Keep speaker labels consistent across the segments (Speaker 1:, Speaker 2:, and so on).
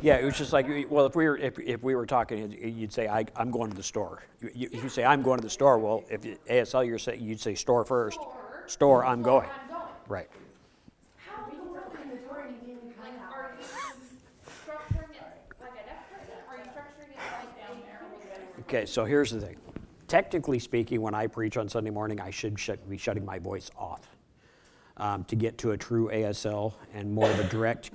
Speaker 1: Yeah, it was just like, well, if we were talking, you'd say I'm going to the store. You say I'm going to the store. Well, if ASL, you'd say store first. Store, I'm going. Right.
Speaker 2: How in the world can the door like, are you structuring it like a deaf person? Are you structuring it like down there?
Speaker 1: Okay, so here's the thing. Technically speaking, when I preach on Sunday morning, I should be shutting my voice off to get to a true ASL and more of a direct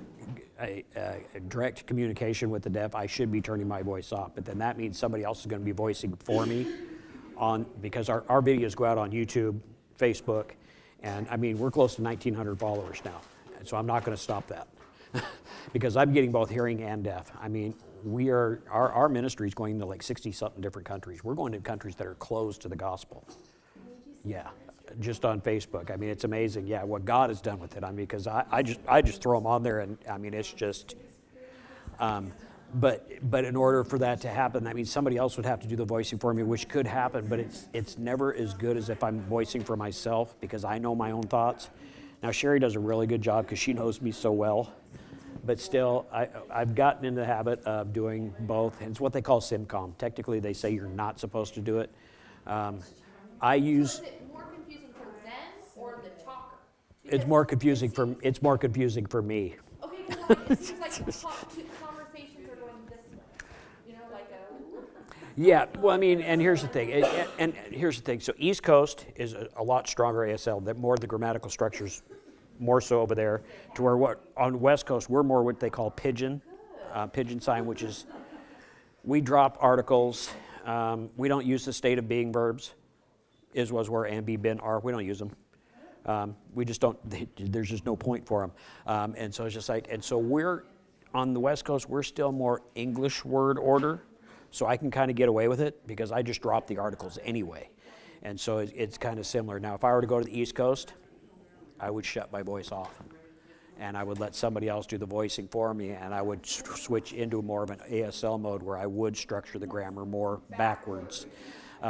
Speaker 1: communication with the deaf. I should be turning my voice off, but then that means somebody else is going to be voicing for me because our videos go out on YouTube, Facebook, and I mean, we're close to 1,900 followers now, and so I'm not going to stop that because I'm getting both hearing and deaf. I mean, our ministry is going to like 60-something different countries. We're going to countries that are closed to the gospel. Yeah, just on Facebook. I mean, it's amazing. Yeah, what God has done with it. I mean, because I just throw them on there, and I mean, it's just. But in order for that to happen, that means somebody else would have to do the voicing for me, which could happen. But it's never as good as if I'm voicing for myself because I know my own thoughts. Now Sherry does a really good job because she knows me so well. But still, I've gotten into the habit of doing both. And it's what they call SimCom. Technically, they say you're not supposed to do it. I use.
Speaker 2: So is it more confusing for them or the talker?
Speaker 1: It's more confusing for me.
Speaker 2: Okay, because it seems like conversations are going this way. You know, like a.
Speaker 1: Yeah, well, I mean, and here's the thing. So East Coast is a lot stronger ASL. That more of the grammatical structures, more so over there. To where on West Coast we're more what they call pigeon sign, which is we drop articles. We don't use the state of being verbs. Is, was, were, and, be, been, are. We don't use them. We just don't. There's just no point for them. And so it's just like, and so we're on the West Coast. We're still more English word order. So I can kind of get away with it because I just drop the articles anyway. And so it's kind of similar. Now, if I were to go to the East Coast, I would shut my voice off. And I would let somebody else do the voicing for me, and I would switch into more of an ASL mode where I would structure the grammar more backwards.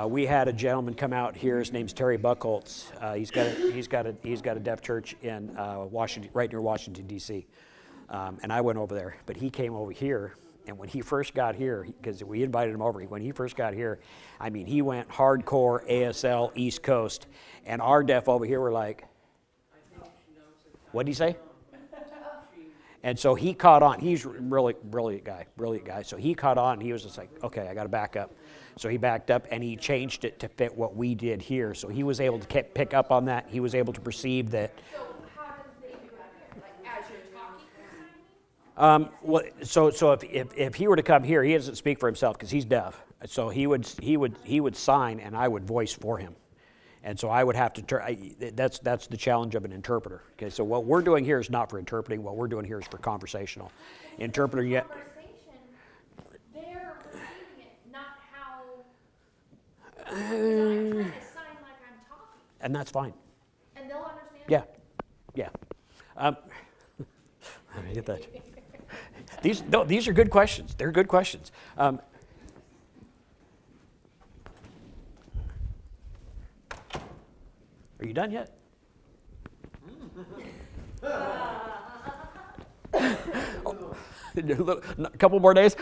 Speaker 1: We had a gentleman come out here. His name's Terry Buckholtz. He's got a deaf church in Washington, right near Washington D.C. And I went over there, but he came over here. And when he first got here, because we invited him over, when he first got here, I mean, he went hardcore ASL East Coast, and our deaf over here were like, "What'd he say?" And so he caught on. He's really brilliant guy. So he caught on. And he was just like, "Okay, I got to back up." So he backed up and he changed it to fit what we did here. So he was able to pick up on that. He was able to perceive that.
Speaker 2: So how does they do that? Like as you're talking?
Speaker 1: Well, so if he were to come here, he doesn't speak for himself because he's deaf. So he would sign and I would voice for him. And so I would have to that's the challenge of an interpreter. Okay, so what we're doing here is not for interpreting. What we're doing here is for conversational. Interpreter yet.
Speaker 2: They're receiving it, not how. I'm trying to sign like I'm talking.
Speaker 1: And that's fine.
Speaker 2: And they'll understand.
Speaker 1: Yeah. Let me get that. These are good questions. They're good questions. Are you done yet? A couple more days?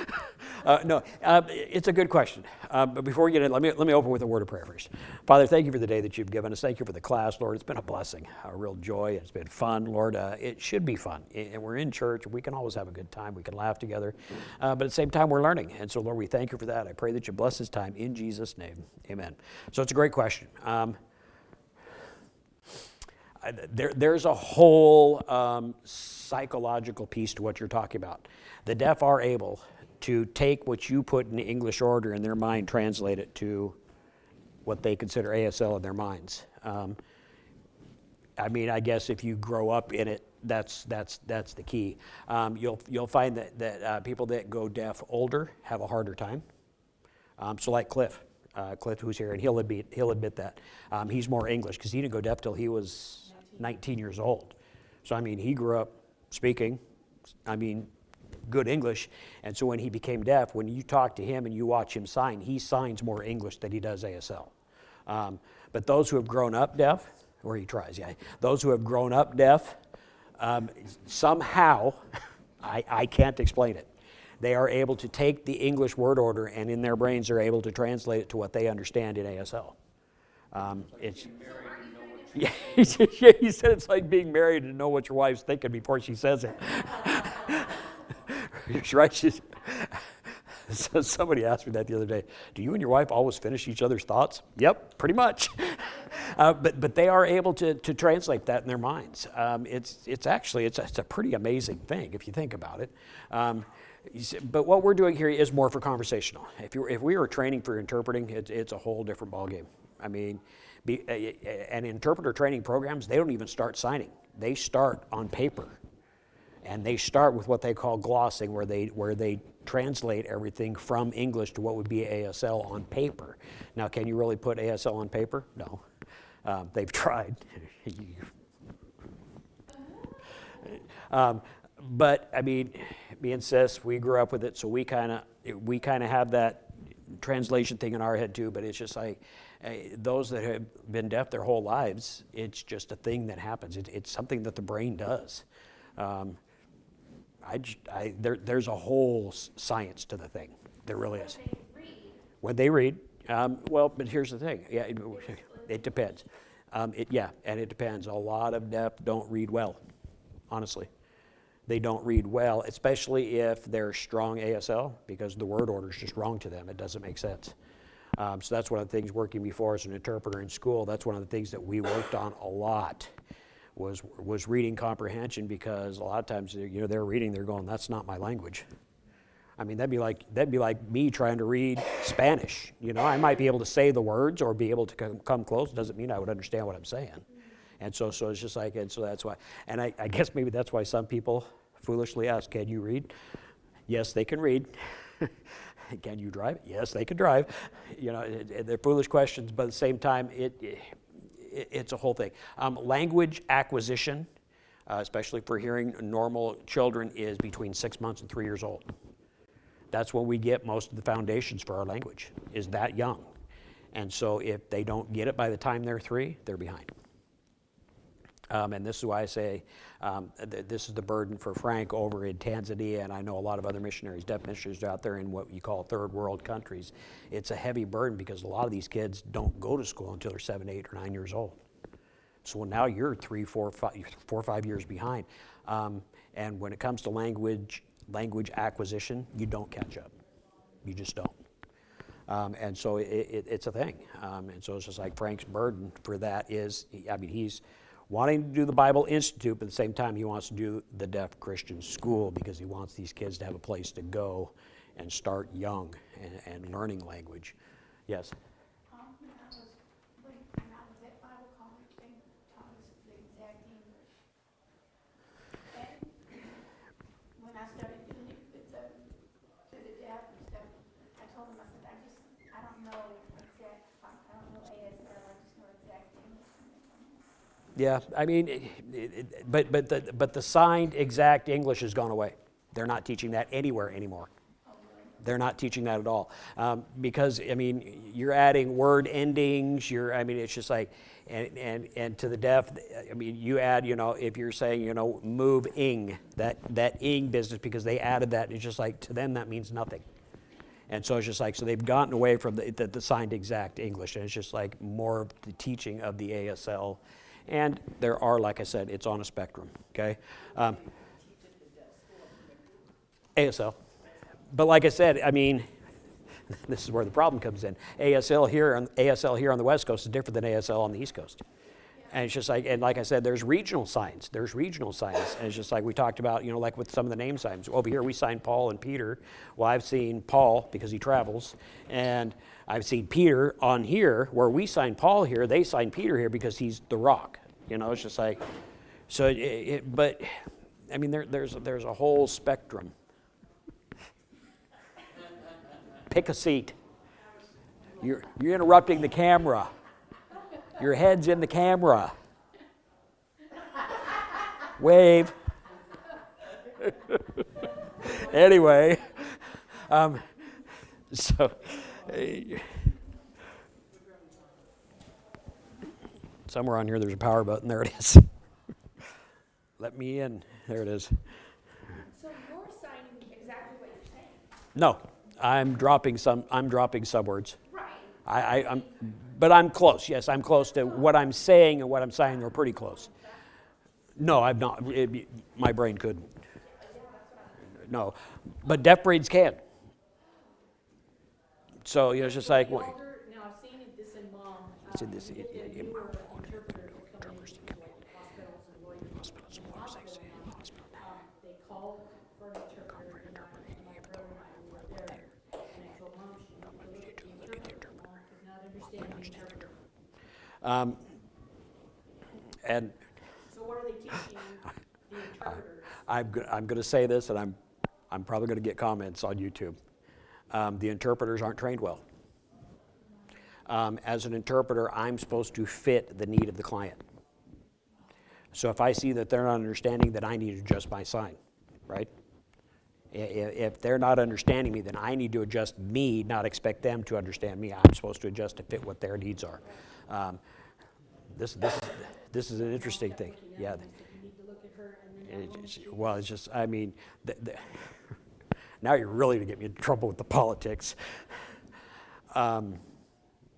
Speaker 1: No, it's a good question. But before we get in, let me open with a word of prayer first. Father, thank you for the day that you've given us. Thank you for the class, Lord. It's been a blessing, a real joy. It's been fun, Lord. It should be fun. And we're in church. We can always have a good time. We can laugh together. But at the same time, we're learning. And so, Lord, we thank you for that. I pray that you bless this time in Jesus' name. Amen. So it's a great question. There's a whole psychological piece to what you're talking about. The deaf are able to take what you put in the English order in their mind, translate it to what they consider ASL in their minds. I mean, I guess if you grow up in it, that's the key. You'll find that people that go deaf older have a harder time. So like Cliff who's here, and he'll admit that he's more English because he didn't go deaf till he was 19 years old. So I mean, he grew up speaking, good English, and so when he became deaf, when you talk to him and you watch him sign, he signs more English than he does ASL. But those who have grown up deaf, or he tries, those who have grown up deaf, somehow, I can't explain it, they are able to take the English word order, and in their brains they're able to translate it to what they understand in ASL. It's yeah, he said it's like being married and know what your wife's thinking before she says it. Right? So somebody asked me that the other day. Do you and your wife always finish each other's thoughts? Yep, pretty much. But they are able to translate that in their minds. It's actually a pretty amazing thing if you think about it. But what we're doing here is more for conversational. If we were training for interpreting, it's a whole different ballgame. I mean, and interpreter training programs, they don't even start signing. They start on paper. And they start with what they call glossing, where they translate everything from English to what would be ASL on paper. Now, can you really put ASL on paper? No. They've tried. But I mean, me and Sis, we grew up with it, so we kind of have that translation thing in our head too. But it's just like those that have been deaf their whole lives, it's just a thing that happens. It's something that the brain does. There's a whole science to the thing. There really is. When they read, well, but here's the thing. Yeah, it depends. And it depends. A lot of deaf don't read well, honestly. They don't read well, especially if they're strong ASL, because the word order is just wrong to them. It doesn't make sense. So that's one of the things working before as an interpreter in school. That's one of the things that we worked on a lot. Was reading comprehension, because a lot of times they're reading, they're going, that's not my language. I mean, that'd be like me trying to read Spanish. I might be able to say the words or be able to come close. Doesn't mean I would understand what I'm saying. And so it's just like, and so that's why. And I guess maybe that's why some people foolishly ask, can you read? Yes, they can read. Can you drive? Yes, they can drive. They're foolish questions, but at the same time, it's a whole thing. Language acquisition, especially for hearing normal children, is between 6 months and 3 years old. That's when we get most of the foundations for our language, is that young. And so if they don't get it by the time they're 3, they're behind. And this is why I say this is the burden for Frank over in Tanzania, and I know a lot of other missionaries, deaf missionaries out there in what you call third world countries. It's a heavy burden because a lot of these kids don't go to school until they're 7, 8, or 9 years old. So now you're 3, 4, 5 years behind. And when it comes to language acquisition, you don't catch up. You just don't. And so it's a thing. And so it's just like Frank's burden for that is, he's wanting to do the Bible Institute, but at the same time he wants to do the Deaf Christian School because he wants these kids to have a place to go and start young and learning language. Yes?
Speaker 2: When I was at Bible college, they taught us the exact English. And when I started doing it with to the deaf and stuff, I told them, I said, I don't know exact, I don't know ASL, I just know exact English.
Speaker 1: Yeah, I mean, but the signed exact English has gone away. They're not teaching that anywhere anymore. They're not teaching that at all. Because, I mean, you're adding word endings, it's just like, and to the deaf, I mean, you add, if you're saying, move ing, that ing business, because they added that, it's just like, to them that means nothing. And so it's just like, so they've gotten away from the signed exact English, and it's just like more of the teaching of the ASL. And there are, like I said, it's on a spectrum, okay? ASL. But like I said, I mean, this is where the problem comes in. ASL here on the West Coast is different than ASL on the East Coast. And it's just like, and like I said, there's regional signs. And it's just like we talked about, like with some of the name signs. Over here we sign Paul and Peter. Well, I've seen Paul because he travels. And I've seen Peter on here, where we sign Paul here, they sign Peter here because he's the rock. It's just like, so, but, I mean, there's a whole spectrum. Pick a seat. You're interrupting the camera. Your head's in the camera. Wave. Anyway, so somewhere on here there's a power button. There it is. Let me in. There it is.
Speaker 2: So you're signing exactly what you're saying.
Speaker 1: No, I'm dropping some words.
Speaker 2: Right.
Speaker 1: But I'm close. Yes, I'm close to what I'm saying and what I'm saying. We're pretty close. No, I'm not. My brain couldn't. No, but deaf brains can. So it's just like.
Speaker 3: Now, I've seen this in mom.
Speaker 1: See this,
Speaker 3: Newer interpreters that come into like hospitals and lawyers. They call for an interpreter, and my brother and I were there, and I told mom she needed to look at the interpreter. Mom does not understand the interpreter.
Speaker 1: And
Speaker 3: So what are they teaching the interpreters?
Speaker 1: I'm going to say this, and I'm probably going to get comments on YouTube. The interpreters aren't trained well. As an interpreter, I'm supposed to fit the need of the client. So if I see that they're not understanding, then I need to adjust my sign, right? If they're not understanding me, then I need to adjust me, not expect them to understand me. I'm supposed to adjust to fit what their needs are. This is an interesting thing. Yeah.
Speaker 3: You need to look at her and then
Speaker 1: Well, it's just, I mean, now you're really going to get me in trouble with the politics. I'm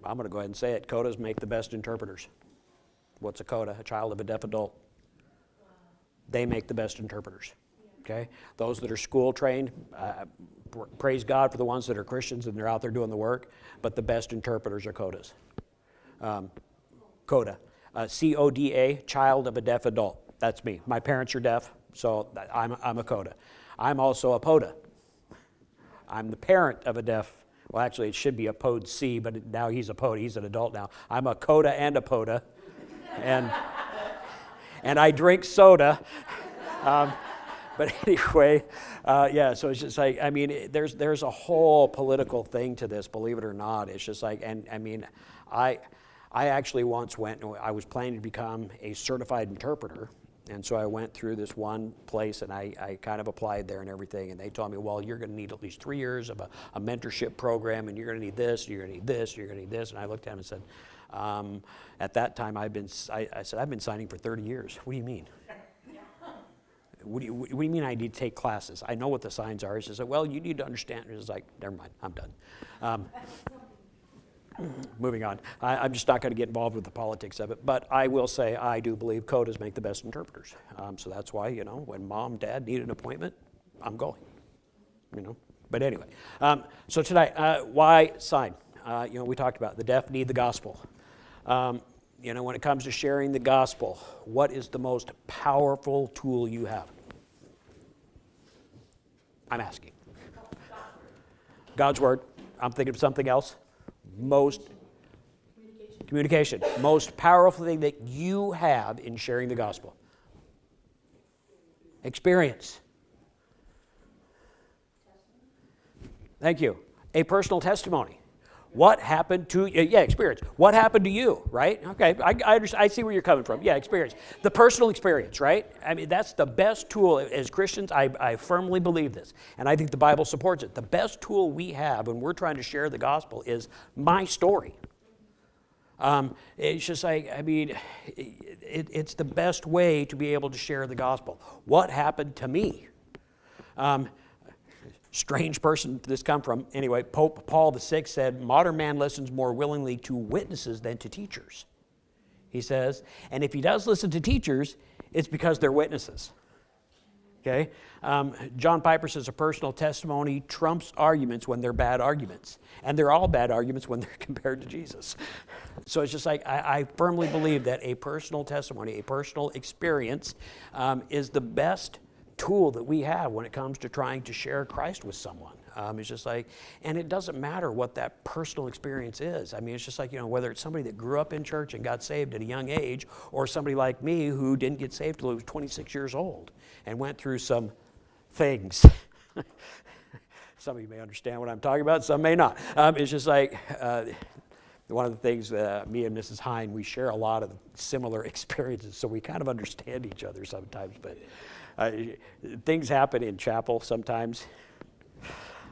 Speaker 1: going to go ahead and say it. Codas make the best interpreters. What's a coda? A child of a deaf adult. They make the best interpreters. Okay? Those that are school trained, praise God for the ones that are Christians and they're out there doing the work, but the best interpreters are codas. Coda. C-O-D-A, child of a deaf adult. That's me. My parents are deaf, so I'm a coda. I'm also a PODA. I'm the parent of a deaf. Well, actually, it should be a POD C, but now he's a PODA. He's an adult now. I'm a coda and a PODA, and I drink soda. But anyway, yeah. So it's just like, I mean, there's a whole political thing to this. Believe it or not, it's just like, and I mean, I actually once went. I was planning to become a certified interpreter. And so I went through this one place and I kind of applied there and everything. And they told me, well, you're going to need at least 3 years of a mentorship program, and you're going to need this, you're going to need this, you're going to need this. And I looked at him and said, at that time, I said, I've been signing for 30 years. What do you mean? What do you mean I need to take classes? I know what the signs are. He said, well, you need to understand. It's like, never mind, I'm done. Moving on. I'm just not going to get involved with the politics of it, but I will say I do believe codas make the best interpreters. So that's why, when mom, dad need an appointment, I'm going. But anyway, so tonight, why sign? We talked about the deaf need the gospel. When it comes to sharing the gospel, what is the most powerful tool you have? I'm asking. God's word. I'm thinking of something else. Communication. Most powerful thing that you have in sharing the gospel. Experience. Thank you. A personal testimony. What happened to you? Yeah, experience. What happened to you, right? Okay, I see where you're coming from. Yeah, experience. The personal experience, right? I mean, that's the best tool. As Christians, I firmly believe this, and I think the Bible supports it. The best tool we have when we're trying to share the gospel is my story. It's just like, I mean, it's the best way to be able to share the gospel. What happened to me? Strange person this come from. Anyway, Pope Paul VI said, modern man listens more willingly to witnesses than to teachers. He says, and if he does listen to teachers, it's because they're witnesses. Okay? John Piper says a personal testimony trumps arguments when they're bad arguments. And they're all bad arguments when they're compared to Jesus. So it's just like, I firmly believe that a personal testimony, a personal experience is the best tool that we have when it comes to trying to share Christ with someone. It's just like, and it doesn't matter what that personal experience is. I mean, it's just like, whether it's somebody that grew up in church and got saved at a young age, or somebody like me who didn't get saved till he was 26 years old and went through some things. Some of you may understand what I'm talking about, some may not. It's just like, one of the things me and Mrs. Hine, we share a lot of similar experiences, so we kind of understand each other sometimes, but things happen in chapel sometimes.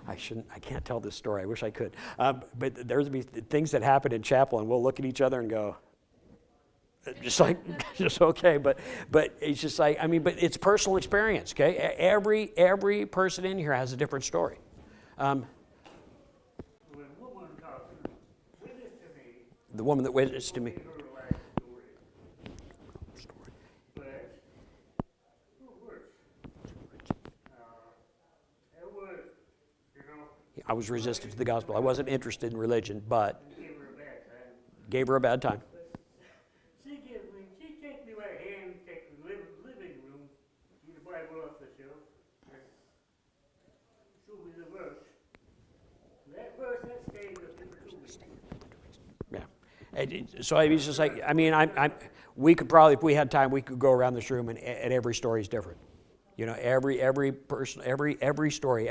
Speaker 1: I can't tell this story. I wish I could. But there's be things that happen in chapel, and we'll look at each other and go, just okay. But it's just like, I mean, but it's personal experience. Okay, every person in here has a different story.
Speaker 4: When woman talks, witness to me,
Speaker 1: The woman that witnessed to me.
Speaker 4: her life story. But, worse. It was, you know,
Speaker 1: I was resistant to the gospel. I wasn't interested in religion, but
Speaker 4: give her a bad time.
Speaker 1: gave her a bad time.
Speaker 4: She takes me by the hand, takes the living room, get the Bible off the shelf, and show me the verse. That verse, that stayed with me for 2 weeks.
Speaker 1: Yeah. So I was just like, I mean, we could probably, if we had time, we could go around this room and every story is different. You know, every person, every story,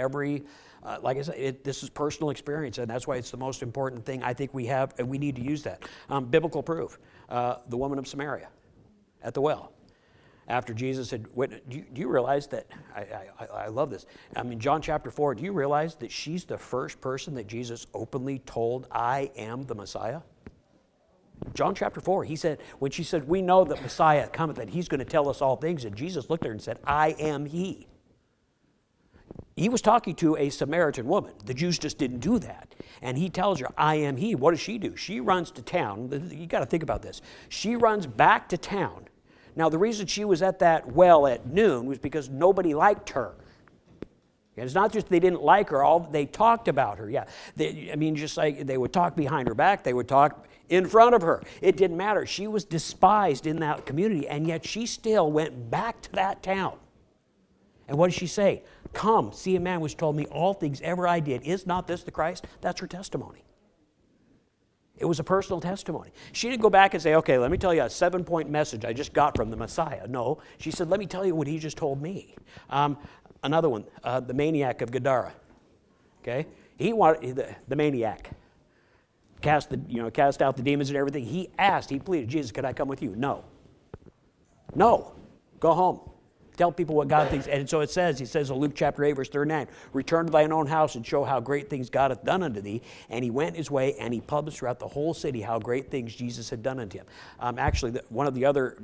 Speaker 1: like I said, this is personal experience, and that's why it's the most important thing I think we have, and we need to use that. Biblical proof. The woman of Samaria at the well. After Jesus had witnessed, do you realize that, I love this. I mean, John chapter 4, do you realize that she's the first person that Jesus openly told, I am the Messiah? John chapter 4, when she said, we know that Messiah cometh, that he's going to tell us all things, and Jesus looked at her and said, I am he. He was talking to a Samaritan woman. The Jews just didn't do that. And he tells her, I am he. What does she do? She runs to town. You got to think about this. She runs back to town. Now, the reason she was at that well at noon was because nobody liked her. And it's not just they didn't like her, they talked about her. Yeah, just like they would talk behind her back, they would talk in front of her. It didn't matter. She was despised in that community, and yet she still went back to that town. And what did she say? Come, see a man which told me all things ever I did. Is not this the Christ? That's her testimony. It was a personal testimony. She didn't go back and say, okay, let me tell you a 7-point message I just got from the Messiah. No, she said, let me tell you what he just told me. Another one, the maniac of Gadara. Okay, the maniac cast out the demons and everything. He pleaded, Jesus, could I come with you? No, go home. Tell people what God thinks. And so he says in Luke chapter 8, verse 39, return to thine own house and show how great things God hath done unto thee. And he went his way, and he published throughout the whole city how great things Jesus had done unto him. One of the other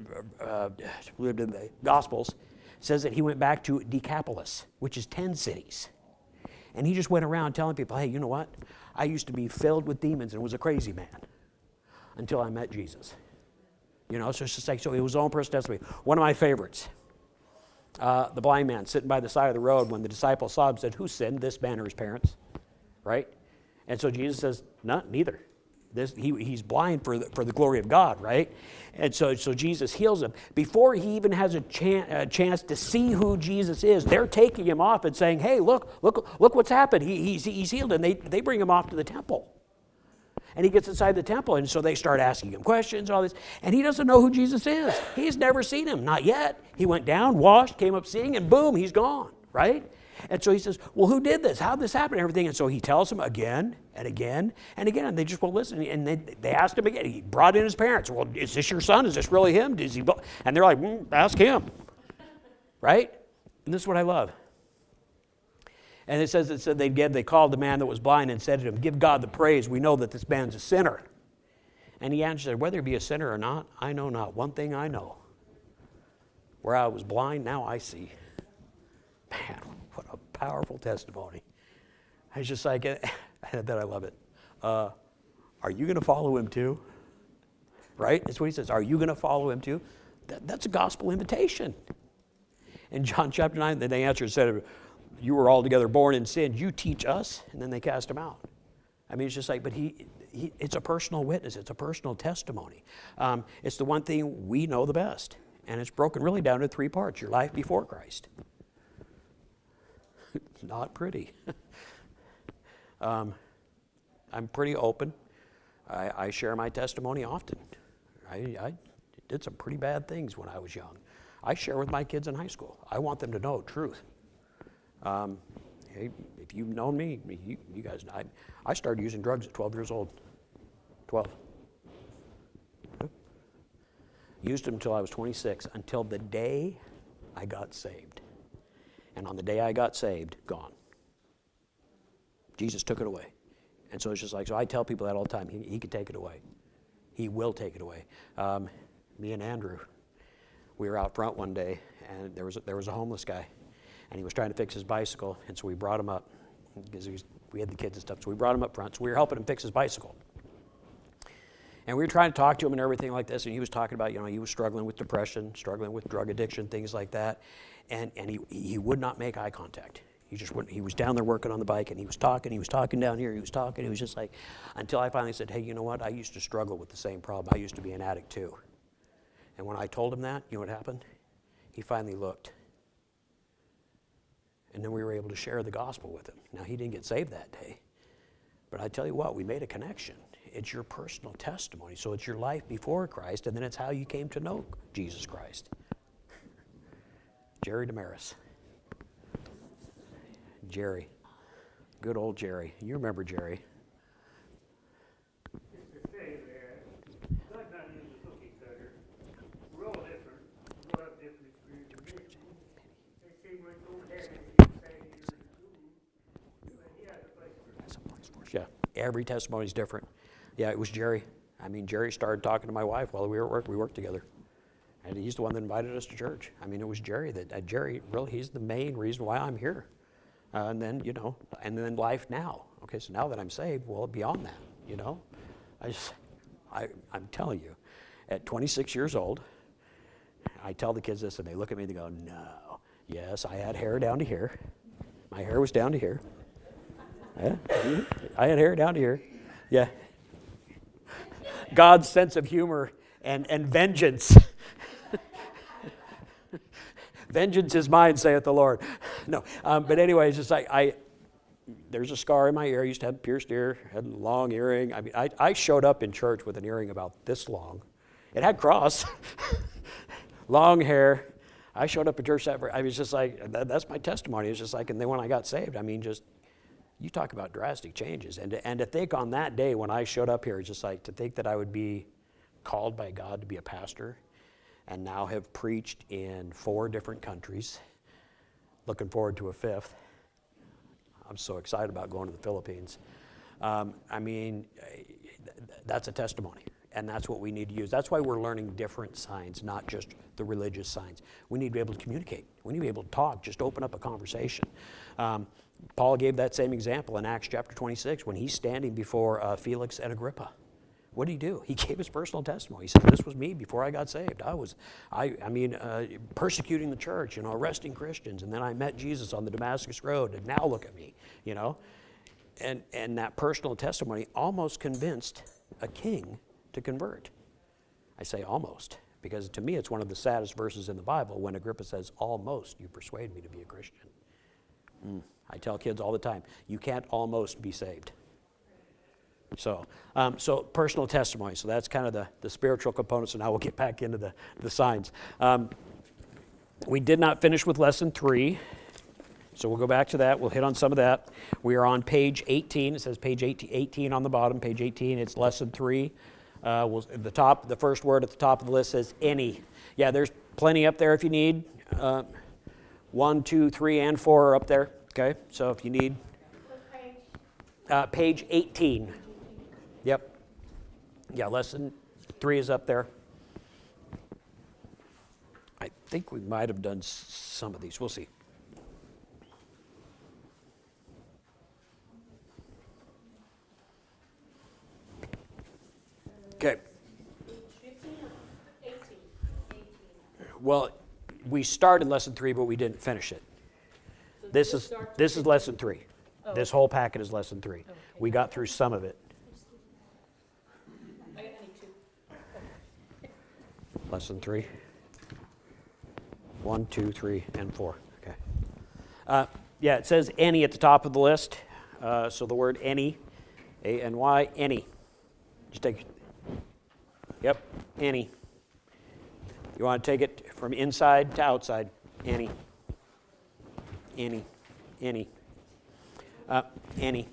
Speaker 1: lived in the Gospels says that he went back to Decapolis, which is 10 cities. And he just went around telling people, hey, you know what? I used to be filled with demons and was a crazy man until I met Jesus. You know, so it's just like, so it was his own personal testimony. One of my favorites, the blind man sitting by the side of the road when the disciples saw him said, who sinned, this man or his parents? Right? And so Jesus says, no, neither. He's blind for the glory of God, right? And so Jesus heals him. Before he even has a chance to see who Jesus is, they're taking him off and saying, hey, look what's happened. He's healed. And they bring him off to the temple. And he gets inside the temple, and so they start asking him questions, all this. And he doesn't know who Jesus is. He's never seen him, not yet. He went down, washed, came up seeing, and boom, he's gone, right? And so he says, well, who did this? How did this happen? And everything. And so he tells them again and again and again. And they just won't listen. And they asked him again. He brought in his parents. Well, is this your son? Is this really him? And they're like, ask him. Right? And this is what I love. And it says they called the man that was blind and said to him, give God the praise. We know that this man's a sinner. And he answered, whether he be a sinner or not, I know not. One thing I know. Where I was blind, now I see. Man, what a powerful testimony. It's just like, that I love it. Are you going to follow him too? Right? That's what he says. Are you going to follow him too? That's a gospel invitation. In John chapter 9, they answered and said, you were altogether born in sin. You teach us. And then they cast him out. I mean, it's just like, but it's a personal witness. It's a personal testimony. It's the one thing we know the best. And it's broken really down to 3 parts. Your life before Christ. It's not pretty. I'm pretty open. I share my testimony often. I did some pretty bad things when I was young. I share with my kids in high school. I want them to know truth. Hey, if you've known me, you guys know, I started using drugs at 12 years old. 12. Used them until I was 26, until the day I got saved. And on the day I got saved, gone. Jesus took it away. And so it's just like, so I tell people that all the time. He could take it away. He will take it away. Me and Andrew, we were out front one day, and there was a homeless guy. And he was trying to fix his bicycle, and so we brought him up. because we had the kids and stuff. So we brought him up front. So we were helping him fix his bicycle. And we were trying to talk to him and everything like this. And he was talking about, he was struggling with depression, struggling with drug addiction, things like that. And he would not make eye contact. He just wouldn't. He was down there working on the bike, and he was talking down here, he was talking. It was just like, until I finally said, hey, you know what? I used to struggle with the same problem. I used to be an addict too. And when I told him that, you know what happened? He finally looked. And then we were able to share the gospel with him. Now, he didn't get saved that day. But I tell you what, we made a connection. It's your personal testimony. So it's your life before Christ, and then it's how you came to know Jesus Christ. Jerry Damaris. Jerry. Good old Jerry. You remember Jerry.
Speaker 4: It's to say that God's not using the cookie cutter. We're all different. We all have different experiences. They seem like old dad is saying he has a place for it.
Speaker 1: Yeah, every testimony is different. Yeah, it was Jerry. I mean, Jerry started talking to my wife while we were at work. We worked together. And he's the one that invited us to church. I mean, it was Jerry Jerry, really, he's the main reason why I'm here. And then, and then life now. Okay, so now that I'm saved, well, beyond that, I'm telling you, at 26 years old, I tell the kids this, and they look at me and they go, no. Yes, I had hair down to here. My hair was down to here. Yeah, I had hair down to here. Yeah. God's sense of humor and vengeance. Vengeance is mine, saith the Lord. No, but anyway, it's just like there's a scar in my ear. I used to have a pierced ear, had a long earring. I mean, I showed up in church with an earring about this long. It had cross, long hair. I showed up at church I was just like, that's my testimony. It's just like, and then when I got saved, I mean, just, you talk about drastic changes. And to think on that day when I showed up here, it's just like to think that I would be called by God to be a pastor and now have preached in 4 different countries, looking forward to a 5th. I'm so excited about going to the Philippines. I mean, that's a testimony, and that's what we need to use. That's why we're learning different signs, not just the religious signs. We need to be able to communicate. We need to be able to talk, just open up a conversation. Paul gave that same example in Acts chapter 26 when he's standing before Felix and Agrippa. What did he do? He gave his personal testimony. He said, this was me before I got saved. I was persecuting the church, arresting Christians, and then I met Jesus on the Damascus Road, and now look at me, And that personal testimony almost convinced a king to convert. I say almost, because to me it's one of the saddest verses in the Bible when Agrippa says, almost you persuade me to be a Christian. I tell kids all the time, you can't almost be saved. So personal testimony. So that's kind of the spiritual component. So now we'll get back into the signs. We did not finish with lesson 3. So we'll go back to that. We'll hit on some of that. We are on page 18. It says page 18 on the bottom. Page 18. It's lesson 3. The first word at the top of the list says any. Yeah, there's plenty up there if you need. 1, 2, 3, and 4 are up there. Okay. So if you need.
Speaker 2: What page?
Speaker 1: Page 18. Yep. Yeah, lesson 3 is up there. I think we might have done some of these. We'll see. Okay.
Speaker 3: 15 or 18? 18.
Speaker 1: Well, we started lesson 3, but we didn't finish it.
Speaker 3: So
Speaker 1: This
Speaker 3: starts
Speaker 1: is
Speaker 3: with
Speaker 1: lesson 3.
Speaker 3: Oh.
Speaker 1: This whole packet is lesson 3.
Speaker 3: Okay.
Speaker 1: We got through some of it.
Speaker 3: I need 2.
Speaker 1: Lesson 3. 1, 2, 3, and 4. Okay. Yeah, it says any at the top of the list. So the word any, A-N-Y, any. Just take. Yep, any. You want to take it from inside to outside. Any. Any. Any. Any.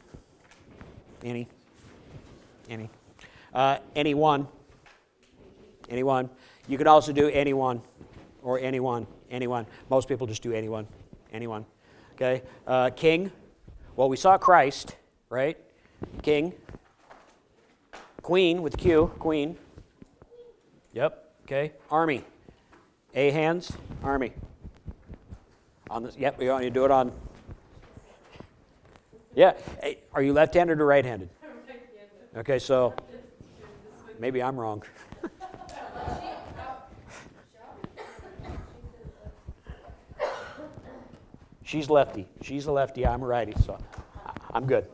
Speaker 1: Any. Any. Anyone. Anyone. You could also do anyone or anyone. Anyone. Most people just do anyone. Anyone. Okay. King. Well, we saw Christ, right? King. Queen with Q. Queen. Yep. Okay. Army. A hands. Army. On this. Yep. We want you to do it on. Yeah. Hey, are you left-handed or right-handed? Okay, so maybe I'm wrong. She's lefty. She's a lefty. I'm a righty, so I'm good.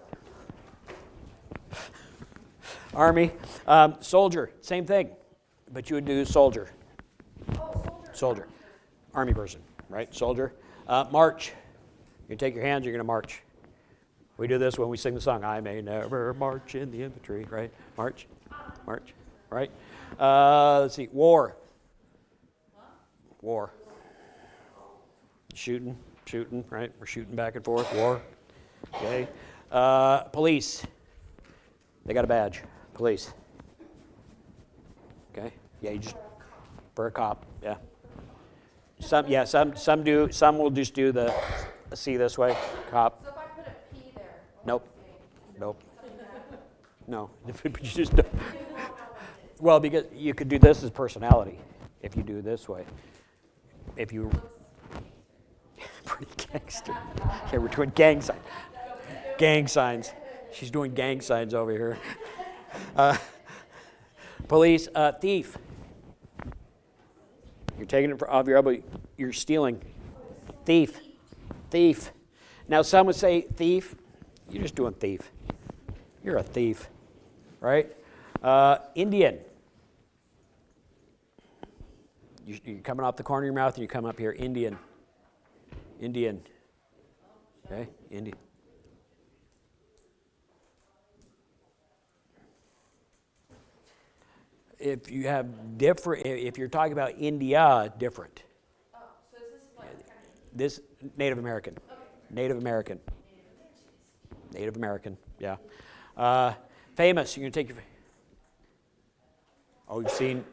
Speaker 1: Army, soldier, same thing, but you would do soldier. Soldier. Army person, right? Soldier. March. You take your hands, you're going to march. We do this when we sing the song, I may never march in the infantry, right? March, march, right? Let's see, war. War. Shooting, right? We're shooting back and forth, war. Okay. Police. They got a badge. Police. Okay. Yeah, you just, for a cop, yeah. Some do, some will just do the C this way, cop.
Speaker 5: So if I put a P there.
Speaker 1: Nope. Nope. No. You just don't. Well, because you could do this as personality if you do it this way. If you pretty gangster. Okay, we're doing gang signs. Gang signs. She's doing gang signs over here. Police, thief. You're taking it off your elbow. You're stealing. Thief. Thief. Now, some would say thief. You're just doing thief. You're a thief, right? Indian. You're coming off the corner of your mouth and you come up here. Indian. Indian. Okay? Indian. If you have different, if you're talking about India, different.
Speaker 5: Oh, so is this like kind of
Speaker 1: This, Native American.
Speaker 5: okay.
Speaker 1: Native American. Native American, yeah. Famous, you're going to take your, oh, you've seen,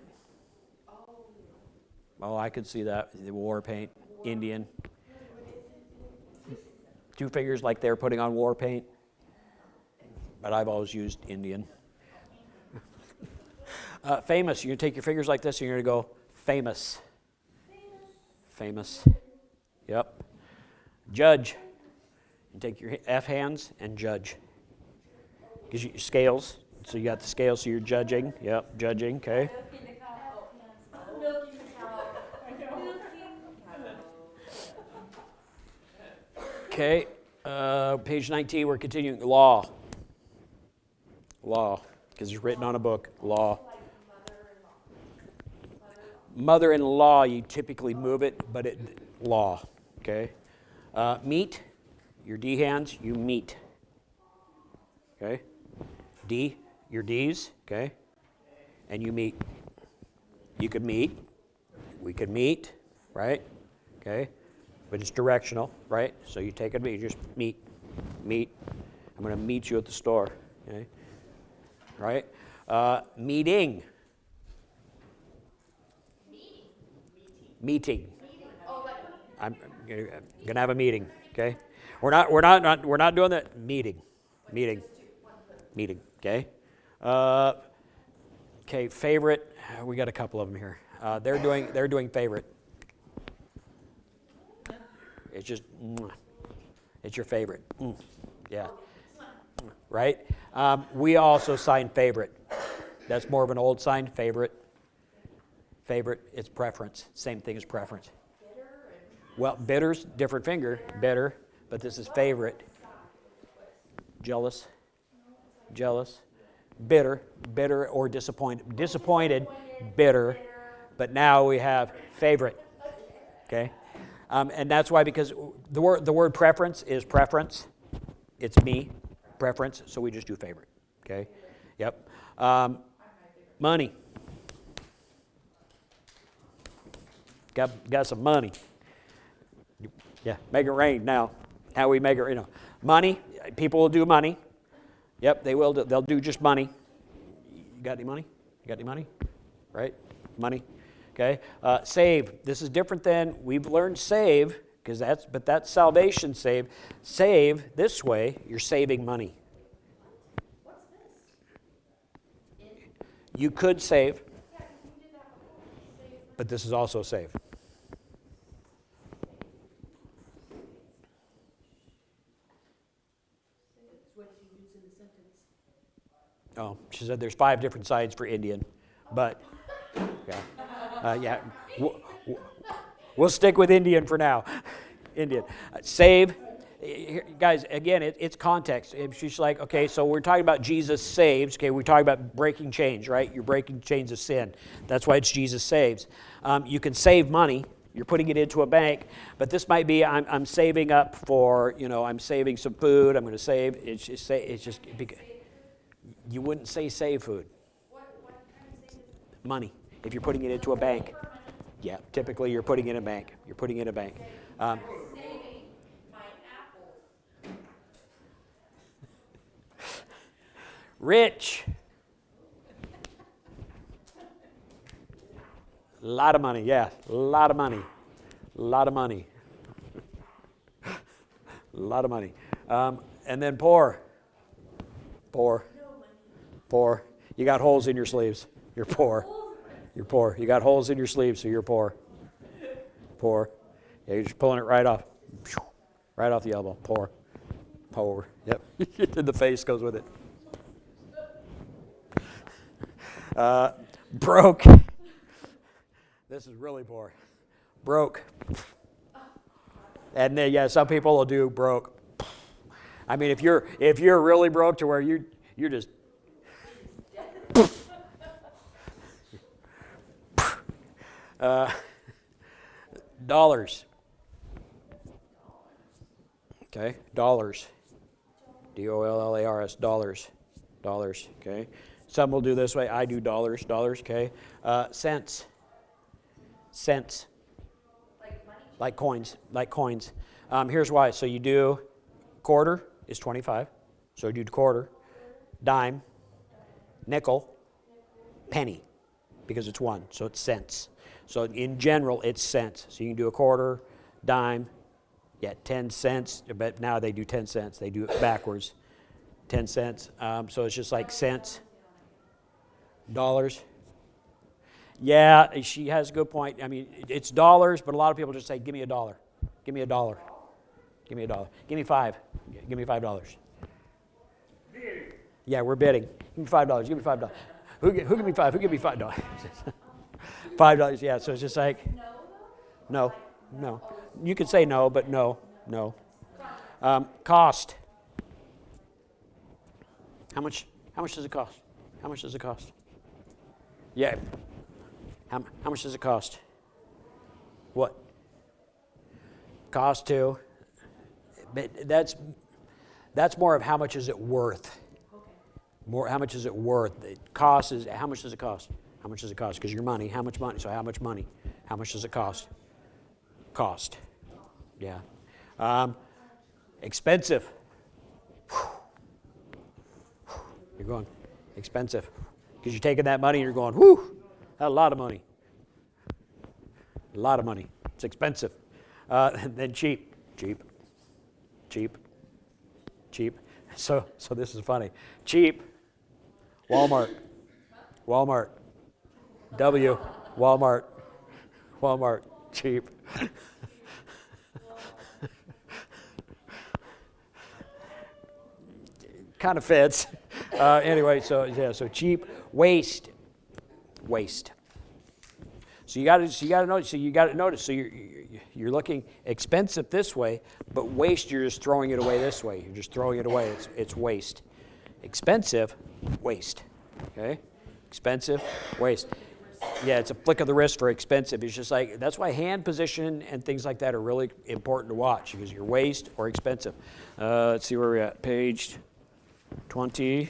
Speaker 1: oh, I could see that, the war paint, Indian. 2 fingers like they're putting on war paint, but I've always used Indian. Famous, you're going to take your fingers like this and you're going to go famous. Famous. Yep. Judge. You take your F hands and judge. Gives you your scales. So you got the scales, so you're judging. Yep, judging, okay.
Speaker 5: Milking the cow.
Speaker 1: Okay, page 19, we're continuing. Law. Law, because it's written on a book. Law. Mother-in-law, you typically move it, but law, okay? Meet, your D hands, you meet, okay? D, your Ds, okay? And you meet. You could meet, we could meet, right? Okay? But it's directional, right? So you take it, you just meet. I'm going to meet you at the store, okay? Right? Meeting. Meeting. I'm gonna have a meeting. Okay. We're not doing that. Meeting. Okay. Okay. Favorite. We got a couple of them here. They're doing favorite. It's just. It's your favorite. Yeah. Right. We also sign favorite. That's more of an old sign. Favorite. Favorite, it's preference. Same thing as preference. Well, bitter's different finger, bitter, but this is favorite. Jealous, bitter or disappointed. Disappointed, bitter, but now we have favorite. Okay, and that's why, because the word preference is preference. It's me, preference. So we just do favorite. Okay, yep. Money. Got some money. Yeah, make it rain now. How we make it, Money, people will do money. Yep, they will. They'll do just money. You got any money? You got any money? Right? Money. Okay. Save. This is different than, we've learned save, but that's salvation save. Save, this way, you're saving money.
Speaker 5: What's this?
Speaker 1: You could save, but this is also save.
Speaker 3: what you use in the sentence.
Speaker 1: Oh, she said there's 5 different sides for Indian, but yeah, we'll stick with Indian for now. Indian. Save. Guys, again, it's context. She's like, okay, so we're talking about Jesus saves. Okay, we're talking about breaking chains, right? You're breaking chains of sin. That's why it's Jesus saves. You can save money. You're putting it into a bank, but this might be I'm saving up for, I'm saving some food. I'm going to save. It's just you wouldn't say save food.
Speaker 5: What kind of savings?
Speaker 1: Money. If you're putting it into a bank. Yeah, typically you're putting in a bank. You're putting in a bank.
Speaker 5: I'm saving my apples.
Speaker 1: Rich. A lot of money, yeah. A lot of money. A lot of money. A lot of money. And then poor. Poor. Poor. You got holes in your sleeves. You're poor. You're poor. You got holes in your sleeves, so you're poor. Poor. Yeah, you're just pulling it right off. Right off the elbow. Poor. Poor. Yep. The face goes with it. Broke. This is really poor. Broke. And then, yeah, some people will do broke. I mean, if you're really broke to where you're just dollars. Okay, dollars. DOLLARS, dollars. Dollars, okay. Some will do this way. I do dollars, okay. Cents. Cents. Like coins. Here's why. So you do quarter is 25. So you do quarter, dime, nickel, penny, because it's 1. So it's cents. So in general, it's cents. So you can do a quarter, dime, 10 cents. But now they do 10 cents. They do it backwards. 10 cents. So it's just like cents. Dollars. Yeah, she has a good point. I mean, it's dollars, but a lot of people just say, give me $1. Give me $1. Give me $1. Give me 5. Give me $5. Yeah, we're bidding. Give me $5. Give me $5. Who give me 5? Who give me $5? $5, yeah. So it's just like, no. You could say no, but no. Cost. How much does it cost? How much does it cost? Yeah. How much does it cost? What? Cost to. But that's more of how much is it worth. More, how much is it worth? The cost is, how much does it cost? How much does it cost? Because your money, how much money? So how much money? How much does it cost? Cost. Yeah. Expensive. You're going, expensive. Because you're taking that money and you're going, whew, that's a lot of money. A lot of money. It's expensive. And then cheap. So this is funny. Cheap. Walmart. Walmart. Cheap. Kind of fits. Anyway, so cheap. Waste. So you got to notice. So you're looking expensive this way, but waste, you're just throwing it away this way. You're just throwing it away. It's waste. Expensive, waste. Okay? Expensive, waste. Yeah, it's a flick of the wrist for expensive. It's just like, that's why hand position and things like that are really important to watch, because you're waste or expensive. Let's see where we're at. Page 20.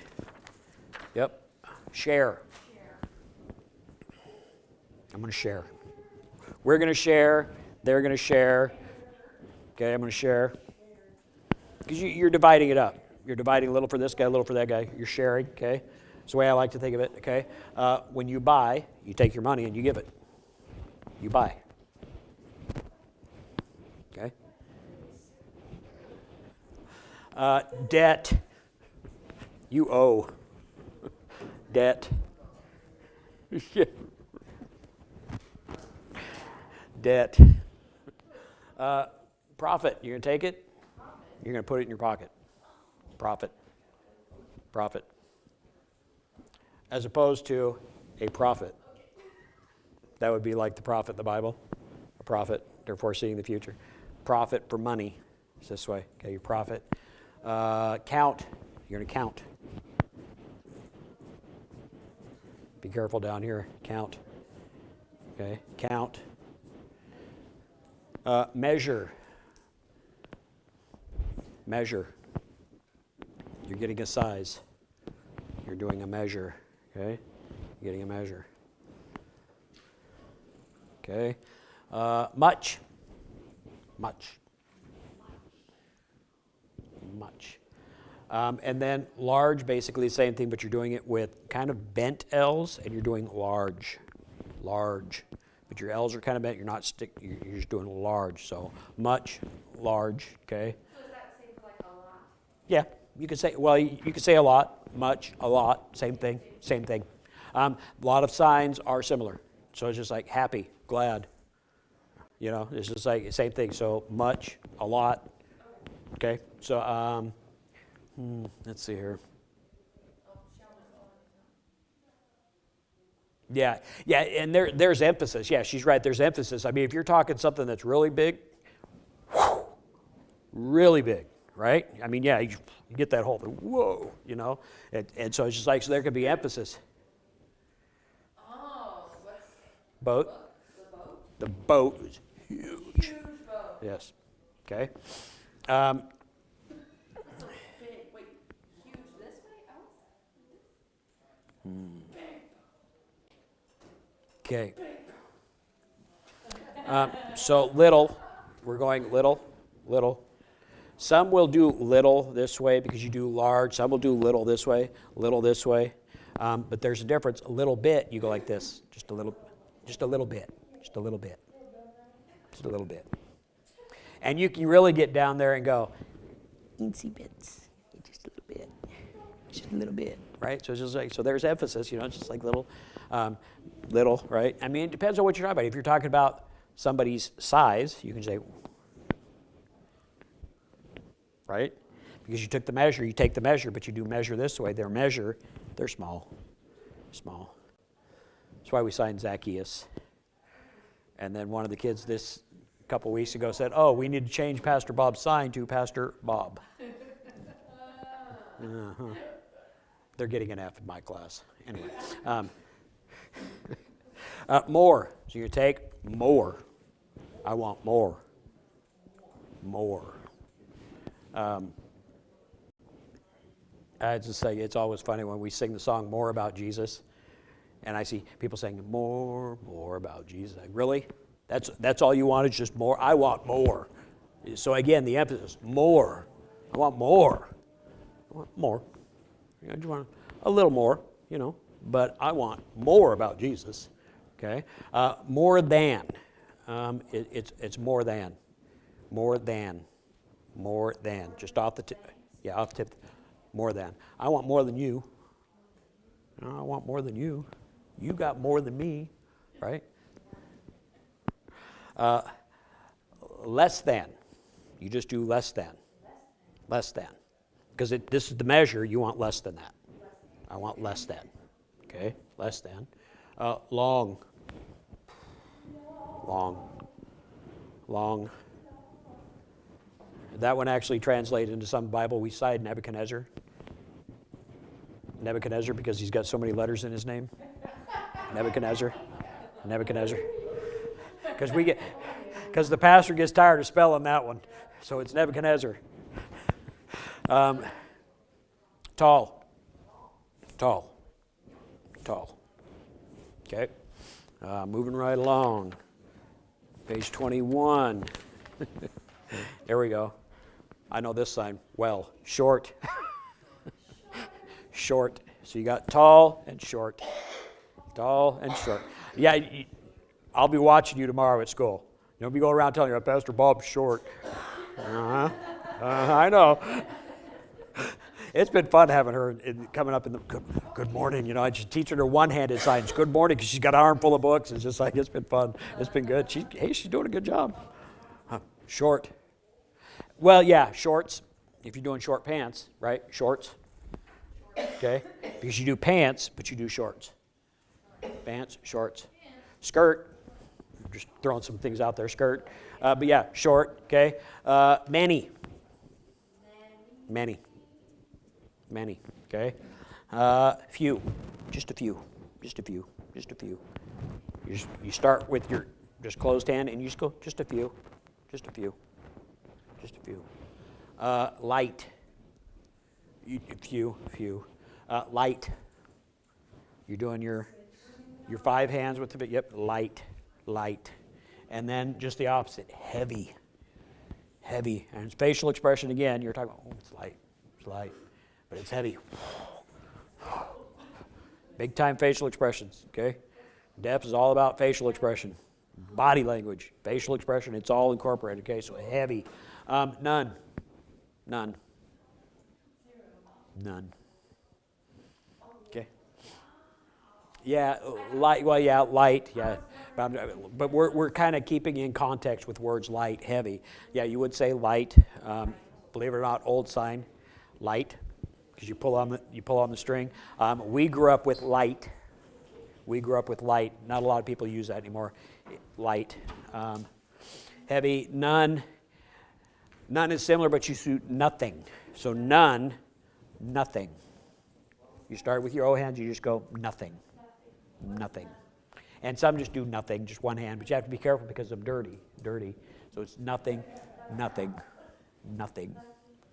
Speaker 1: Yep. Share. I'm going to share. We're going to share. They're going to share. Okay, I'm going to share. Because you're dividing it up. You're dividing a little for this guy, a little for that guy. You're sharing, okay? That's the way I like to think of it, okay? When you buy, you take your money and you give it. You buy. Okay? Debt. You owe. Debt. Debt. Profit. You're going to take it? You're going to put it in your pocket. Profit. Prophet. As opposed to a prophet. That would be like the prophet in the Bible. A prophet, therefore seeing the future. Prophet for money. It's this way. Okay, your prophet. Count. You're going to count. Be careful down here. Count. Okay, count. Measure. Measure. You're getting a size. You're doing a measure. Okay? You're getting a measure. Okay? Much. Much. Much. And then large, basically the same thing, but you're doing it with kind of bent L's, and you're doing large. Large. But your L's are kind of bent. You're not you're just doing large. So much, large. Okay?
Speaker 5: So is that the same for like a lot?
Speaker 1: Yeah. You could say, well, you could say a lot, much, a lot, same thing, same thing. A lot of signs are similar. So it's just like happy, glad. You know, it's just like same thing. So much, a lot. Okay. So let's see here. Yeah, and there's emphasis. Yeah, she's right. There's emphasis. I mean, if you're talking something that's really big, really big, right? I mean, yeah, you get that whole thing. Whoa, you know, and so it's just like, so there could be emphasis.
Speaker 5: Oh, what's
Speaker 1: Boat.
Speaker 5: the boat?
Speaker 1: The boat is huge.
Speaker 5: Huge boat.
Speaker 1: Yes. Okay.
Speaker 5: So big, wait, huge this way?
Speaker 1: Okay. So little, we're going little. Some will do little this way because you do large. Some will do little this way. But there's a difference. A little bit, you go like this. Just a little bit. Just a little bit. And you can really get down there and go, eensy bits. Just a little bit. Right? So it's just like, so there's emphasis, you know, it's just like little, right? I mean, it depends on what you're talking about. If you're talking about somebody's size, you can say, right? Because you took the measure, you take the measure, but you do measure this way. Their measure, they're small. That's why we signed Zacchaeus. And then one of the kids this couple weeks ago said, oh, we need to change Pastor Bob's sign to Pastor Bob. Uh-huh. They're getting an F in my class. Anyway. More. So you take more. I want more. I just say it's always funny when we sing the song More About Jesus, and I see people saying more about Jesus. Like, really? That's all you want is just more? I want more. So again, the emphasis, more. I want more. I just want a little more, you know, but I want more about Jesus. Okay? More than. It's more than. Just off the tip. Yeah, off the tip. More than. I want more than you. I want more than you. You got more than me, right? Less than. You just do less than. Because this is the measure, you want less than that. I want less than. Okay? Less than. Long. That one actually translated into some Bible. We cite Nebuchadnezzar. Nebuchadnezzar, because he's got so many letters in his name. Nebuchadnezzar. Because the pastor gets tired of spelling that one. So it's Nebuchadnezzar. Tall. Okay. Moving right along. Page 21. There we go. I know this sign well. Short. Short. So you got tall and short. Yeah, I'll be watching you tomorrow at school. Don't be going around telling you, Pastor Bob's short. I know. It's been fun having her coming up in the good morning. You know, I just teach her one-handed signs. Good morning, because she's got an arm full of books. It's just like, it's been fun. It's been good. She's doing a good job. Short. Well, yeah, shorts. If you're doing short pants, right? Shorts. okay? Because you do pants, but you do shorts. Pants, shorts. Skirt, just throwing some things out there, skirt. But yeah, short, okay? Many. Many. Many, okay? Few, just a few, just a few, just a few. You start with your just closed hand and you just go just a few, just a few, just a few. Light, few. Light. You're doing your 5 hands with the bit. Yep, light. And then just the opposite, heavy. And it's facial expression again. You're talking about, oh, it's light, but it's heavy. Big time facial expressions, okay? Deaf is all about facial expression, body language, facial expression. It's all incorporated, okay? So heavy. None. Okay. Yeah, light. Well, yeah, light. Yeah, but we're kind of keeping in context with words light, heavy. Yeah, you would say light. Believe it or not, old sign, light, because you pull on the string. We grew up with light. Not a lot of people use that anymore. Light, heavy. None. None is similar, but you do nothing. So none, nothing. You start with your O hands. You just go nothing. And some just do nothing, just one hand. But you have to be careful because of dirty. So it's nothing.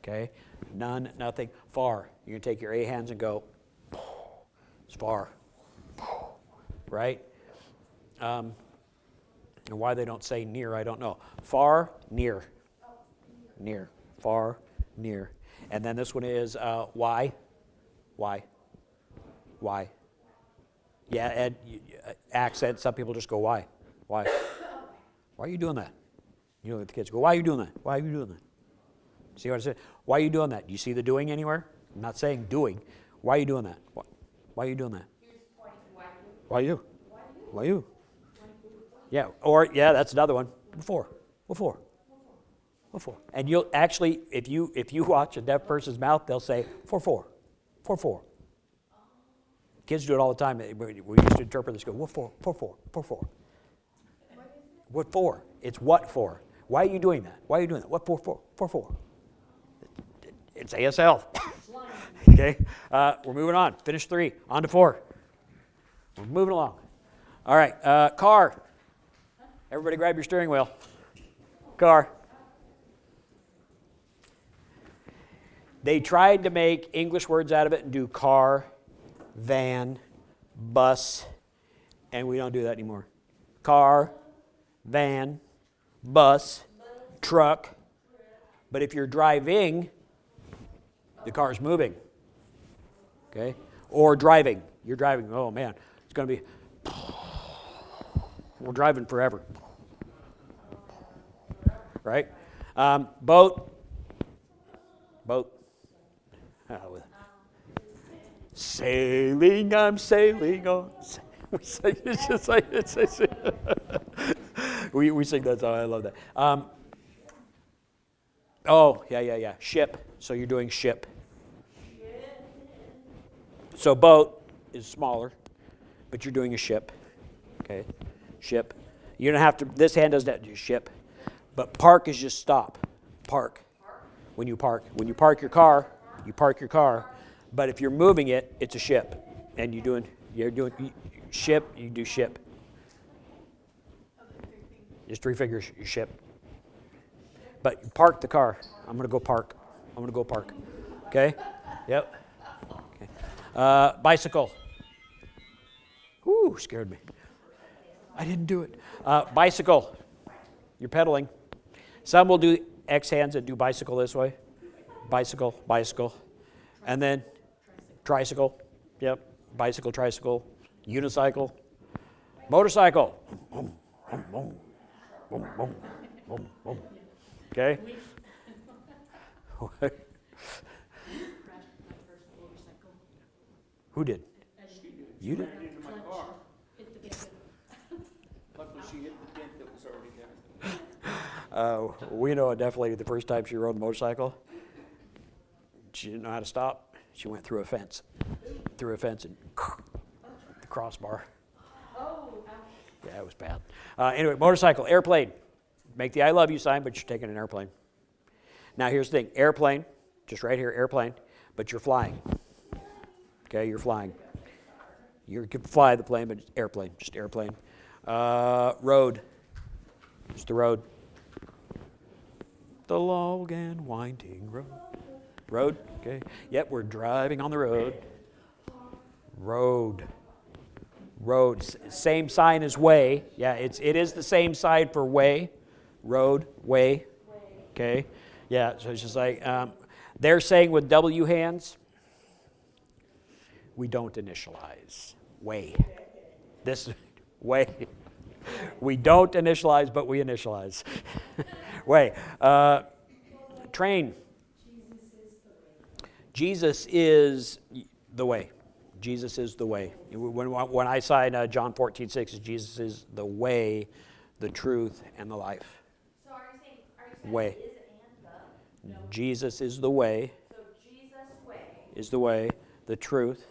Speaker 1: Okay? None, nothing. Far. You're going to take your A hands and go, it's far. Right? And why they don't say near, I don't know. Far, near. Far, near. And then this one is why. Yeah, Ed, accent, some people just go, why? Why are you doing that? You know, the kids go, why are you doing that? See what I said? Why are you doing that? Do you see the doing anywhere? I'm not saying doing. Why are you doing that? Why are you doing that? Why you? Yeah, that's another one. What for? And you'll actually, if you watch a deaf person's mouth, they'll say, for. Kids do it all the time. We used to interpret this, go, what for? What for? It's what for. Why are you doing that? What for? It's ASL. Okay, we're moving on. Finish 3, on to 4. We're moving along. All right, car. Everybody grab your steering wheel. Car. They tried to make English words out of it and do car, van, bus, and we don't do that anymore. Car, van, bus, truck. But if you're driving, the car's moving. Okay? Or driving. You're driving. Oh, man. It's going to be... We're driving forever. Right? Boat. Sailing, I'm sailing on. We sing, it's just like we sing that song. I love that. Yeah. Ship. So you're doing ship. So boat is smaller, but you're doing a ship. Okay, ship. You don't have to. This hand doesn't have to do ship, but park is just stop. Park. When you park your car, you park your car. But if you're moving it, it's a ship, and you're doing ship. You do ship. Just 3 fingers. You ship. But you park the car. I'm going to go park. Okay. Yep. Okay. Bicycle. Whoo, scared me. I didn't do it. Bicycle. You're pedaling. Some will do X hands and do bicycle this way. Bicycle. And then tricycle. Yep. Bicycle, tricycle. Unicycle. Motorcycle. Okay? Who did? You did?
Speaker 6: Luckily, she hit the dent that was already there.
Speaker 1: We know a deaf lady the first time she rode a motorcycle. She didn't know how to stop. She went through a fence. Through a fence and the crossbar. Yeah, it was bad. Anyway, motorcycle, airplane. Make the I love you sign, but you're taking an airplane. Now here's the thing, airplane, just right here, airplane, but you're flying. Okay, you're flying. You can fly the plane, but it's airplane, just airplane. Road, just the road. The long and winding road. Road, okay. Yep, we're driving on the road. Road. Road, same sign as way. Yeah, it is the same sign for way. Road, way. Okay. Yeah, so it's just like, they're saying with W hands, we don't initialize. Way. This way. We don't initialize, but we initialize. Way. Train. Jesus is the way. Jesus is the way. When I sign John 14:6, Jesus is the way, the truth, and the life.
Speaker 5: So are you saying
Speaker 1: Way.
Speaker 5: is and the? No.
Speaker 1: Jesus is the way,
Speaker 5: So Jesus' way,
Speaker 1: is the way, the truth,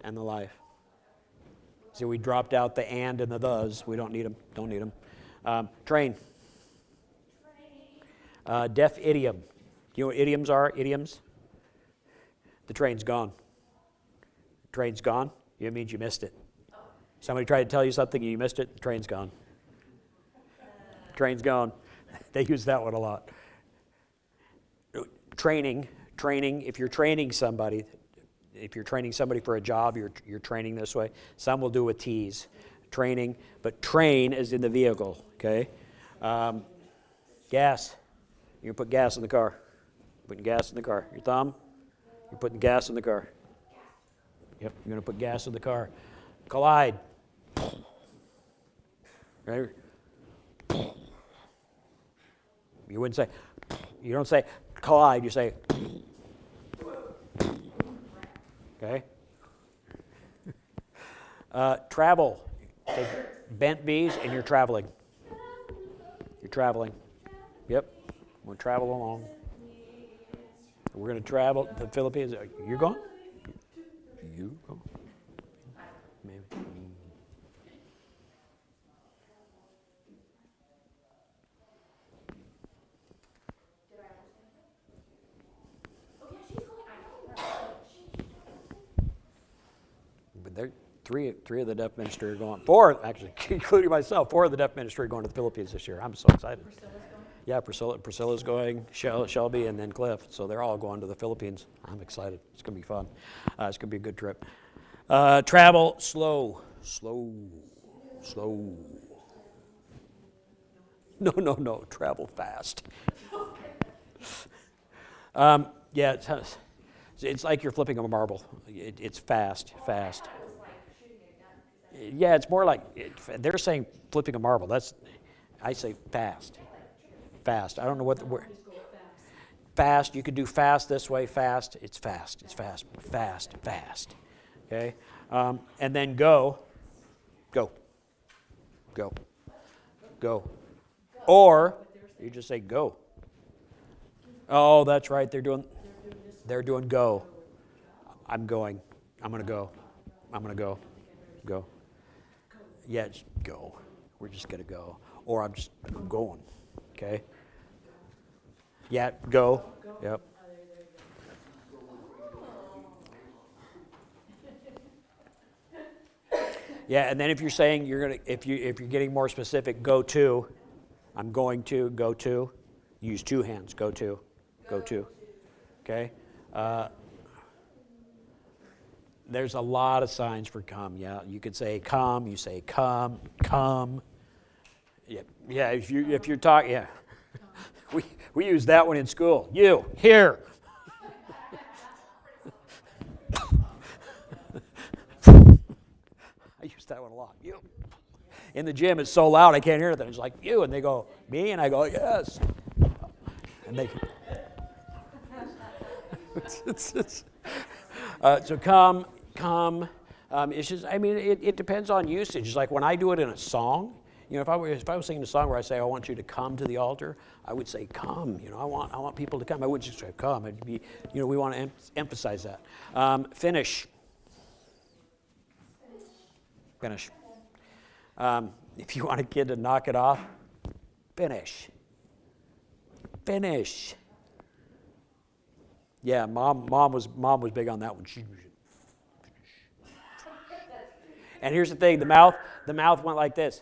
Speaker 1: and the life. See, we dropped out the and the thes. We don't need them. Don't need them. Train. Deaf idiom. You know what idioms are? Idioms? The train's gone. Train's gone. It means you missed it. Somebody tried to tell you something and you missed it. The train's gone. Train's gone. They use that one a lot. Training. If you're training somebody for a job, you're training this way. Some will do with T's. Training, but train is in the vehicle. Okay. Gas. You put gas in the car. Putting gas in the car. Your thumb. You're putting gas in the car. Yep, you're going to put gas in the car. Collide. Right? You wouldn't say, you don't say collide, you say, okay? Travel. Take bent B's and you're traveling. You're traveling. Yep, we're going to travel along. We're going to travel to the Philippines. You're going? You go. Maybe. But there, three of the deaf ministry are going. Four, actually, including myself. 4 of the deaf ministry are going to the Philippines this year. I'm so excited. Yeah, Priscilla's going, Shelby, and then Cliff. So they're all going to the Philippines. I'm excited. It's going to be fun. It's going to be a good trip. Travel slow. No. Travel fast. Yeah, it's like you're flipping a marble. It's fast. Yeah, it's more like they're saying flipping a marble. I say fast. Fast. I don't know what the word. Fast. You could do fast this way. Fast. It's fast. It's fast. Fast. Okay. And then go. Or you just say go. Oh, that's right. They're doing go. I'm going. I'm going to go. I'm going to go. Go. Yeah, it's go. We're just going to go. Or I'm going. Okay. Yeah, go. Yep. Yeah, and then if you're saying if you're getting more specific, go to. I'm going to go to. Use 2 hands. Go to. Okay. There's a lot of signs for come. Yeah, you could say come. You say come. Yeah. If you're talking, yeah. We use that one in school. You here. I use that one a lot. You. In the gym, it's so loud I can't hear anything. It's like you, and they go me, and I go yes, and they. So come. It's just. I mean, it depends on usage. It's like when I do it in a song, if I was singing a song where I say I want you to come to the altar, I would say come. I want people to come. I wouldn't just say come. It'd be, we want to emphasize that. Finish. Finish. If you want a kid to knock it off, finish. Finish. Yeah, mom was big on that one. And here's the thing: the mouth went like this.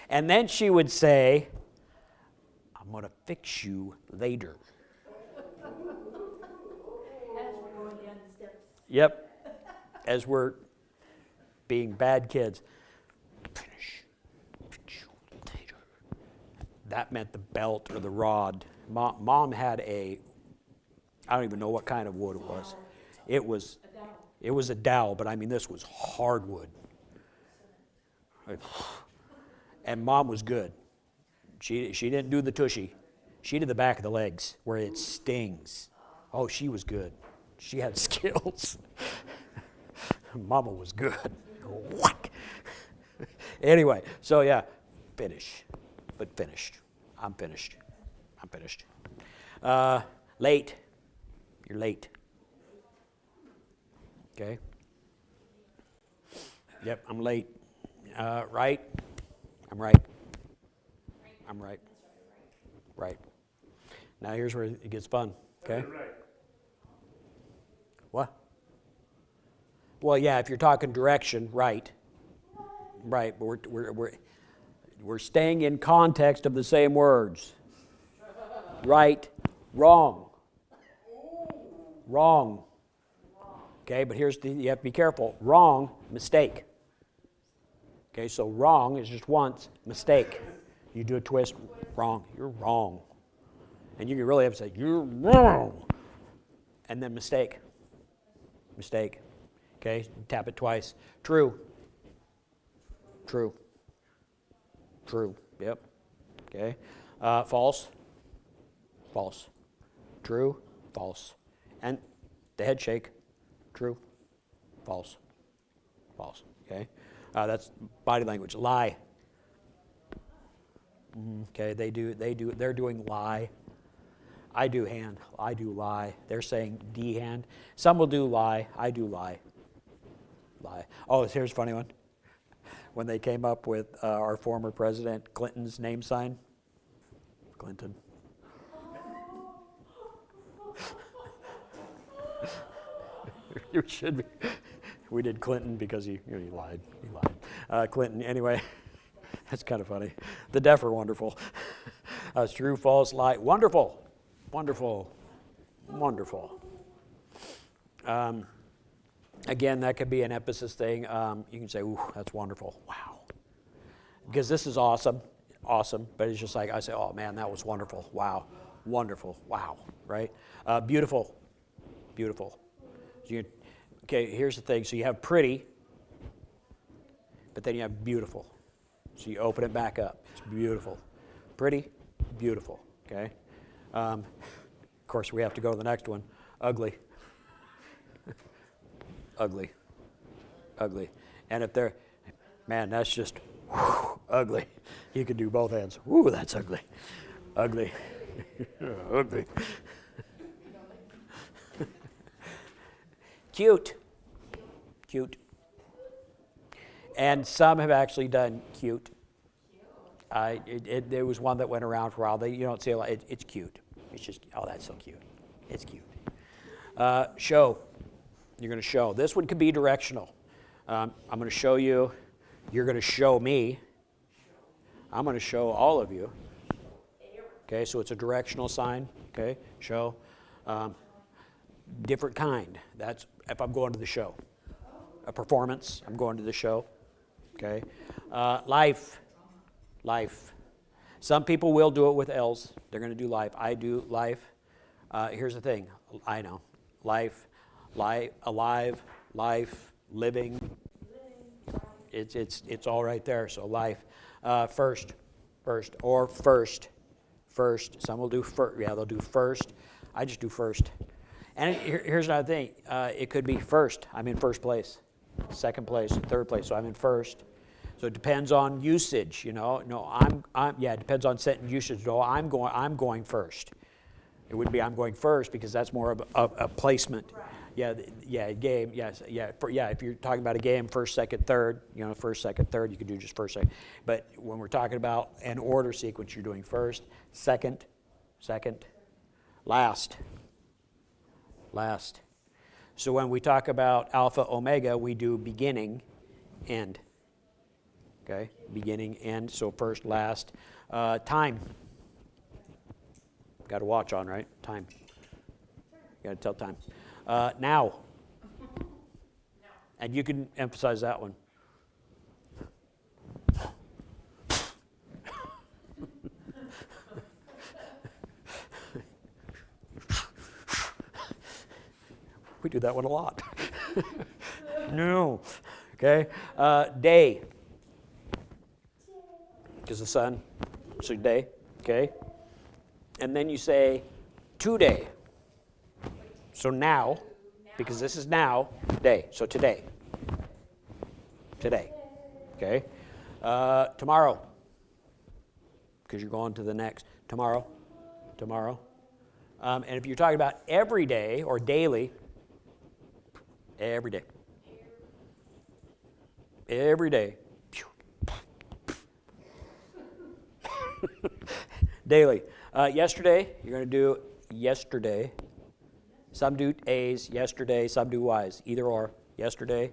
Speaker 1: And then she would say, I'm going to fix you later.
Speaker 3: As we're going down the steps.
Speaker 1: Yep. As we're being bad kids. Fix you later. That meant the belt or the rod. Mom had I don't even know what kind of wood it was. It was a dowel, but I mean this was hardwood. And Mom was good. She didn't do the tushy. She did the back of the legs where it stings. Oh, she was good. She had skills. Mama was good. Whack. Anyway, so yeah, finish. But finished. I'm finished. Late. You're late. Okay? Yep, I'm late. Right? I'm right. I'm right. Right. Now here's where it gets fun. Okay?
Speaker 4: Right.
Speaker 1: What? Well, yeah, if you're talking direction, right. Right, but we're staying in context of the same words. Right, wrong. Wrong. Okay, but you have to be careful. Wrong, mistake. Okay, so wrong is just once, mistake. You do a twist, wrong, you're wrong. And you can really have to say, you're wrong. And then mistake. Mistake. Okay, tap it twice. True. True. True. Yep. Okay. False. False. True. False. And the head shake. True. False. False. Okay. That's body language. Lie. Okay. They're doing lie. I do hand. I do lie. They're saying D hand. Some will do lie. I do lie. Lie. Oh, here's a funny one. When they came up with our former president Clinton's name sign, Clinton. You should be. We did Clinton because he lied. He lied. Clinton. Anyway, that's kind of funny. The deaf are wonderful. True, false, lie. Wonderful. Wonderful. Wonderful. Again, that could be an emphasis thing. You can say, ooh, that's wonderful. Wow. Because this is awesome. Awesome. But it's just like, I say, oh, man, that was wonderful. Wow. Wonderful. Wow. Right? Beautiful. Beautiful. So okay, here's the thing. So you have pretty, but then you have beautiful. So you open it back up. It's beautiful. Pretty, beautiful. Okay? Of course, we have to go to the next one. Ugly. Ugly. Ugly. And if they're, man, that's just ugly. You could do both hands. Woo, that's ugly. Ugly. Ugly. Cute. Cute. And some have actually done cute. There was one that went around for a while. You don't see a lot. It's cute. It's just, oh, that's so cute. It's cute. Show. You're going to show. This one could be directional. I'm going to show you. You're going to show me. I'm going to show all of you. Okay, so it's a directional sign. Okay, show. Different kind. That's if I'm going to the show. A performance. I'm going to the show. Okay. Life. Life. Some people will do it with L's. They're going to do life. I do life. Here's the thing. I know. Life. Alive, life, living. It's all right there. So life, first, or first. Some will do first. Yeah, they'll do first. I just do first. And here's another thing. It could be first. I'm in first place. second place, third place. So I'm in first. So it depends on usage, you know. No, yeah, it depends on sentence usage. No, I'm going first. It would be I'm going first because that's more of a placement.
Speaker 5: Right.
Speaker 1: Yeah, game. Yes, yeah, if you're talking about a game, first, second, third. You know, first, second, third. You could do just first, second. But when we're talking about an order sequence, you're doing first, second, last. So when we talk about alpha, omega, we do beginning, end. Okay, beginning, end. So first, last. Time. Got a watch on, right? Time. Got to tell time. Now. And you can emphasize that one. We do that one a lot. No. Okay. Day. Because the sun. So day. Okay. And then you say today. So now, because this is now, day. So today. Today. Okay. Tomorrow. Because you're going to the next. Tomorrow. And if you're talking about every day or daily, every day. Every day. Daily. Yesterday, you're going to do yesterday. Some do A's, yesterday, some do Y's. Either or. Yesterday.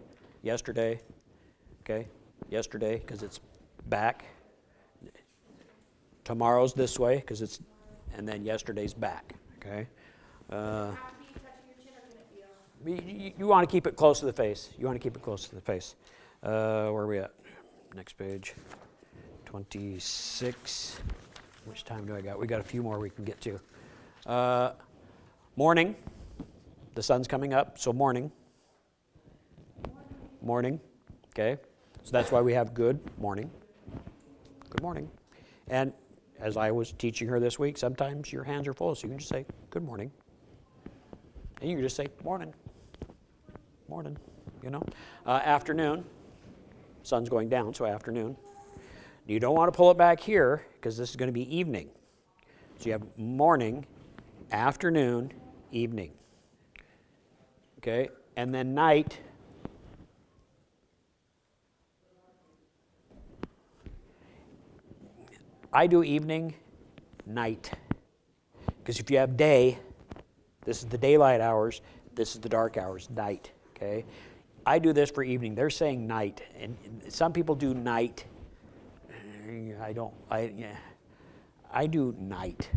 Speaker 1: Okay? Yesterday, because it's back. Tomorrow's this way, because it's, and then yesterday's back. Okay?
Speaker 5: Have to be touching your chin or can it be off?
Speaker 1: You want to keep it close to the face. Where are we at? Next page. 26. Which time do I got? We got a few more we can get to. Morning. The sun's coming up, so morning. Morning. Okay? So that's why we have good morning. Good morning. And as I was teaching her this week, sometimes your hands are full, so you can just say, good morning. And you can just say, morning. Morning, you know. Afternoon. Sun's going down, so afternoon. You don't want to pull it back here, because this is going to be evening. So you have morning, afternoon, evening. Okay? And then night. I do evening, night. Because if you have day, this is the daylight hours, this is the dark hours, night. Okay? I do this for evening. They're saying night. And some people do night. I do night.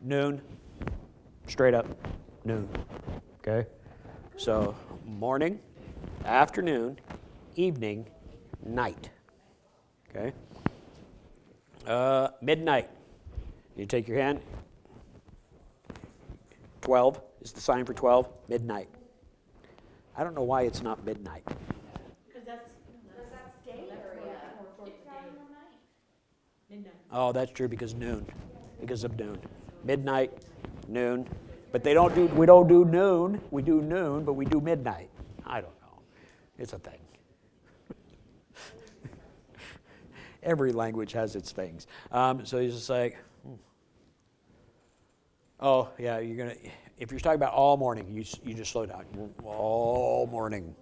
Speaker 1: Noon. Straight up, noon. Okay? So, morning, afternoon, evening, night. Okay? Midnight. You take your hand. 12 is the sign for 12. Midnight. I don't know why it's not midnight.
Speaker 3: Because that's
Speaker 5: Day area.
Speaker 3: more towards
Speaker 5: It's
Speaker 3: the
Speaker 5: not
Speaker 3: day.
Speaker 5: in the night.
Speaker 3: Midnight.
Speaker 1: Oh, that's true because noon. Because of noon. Midnight, noon. But we don't do noon. We do noon, but we do midnight. I don't know. It's a thing. Every language has its things. So he's just like, oh, yeah, if you're talking about all morning, you just slow down. All morning.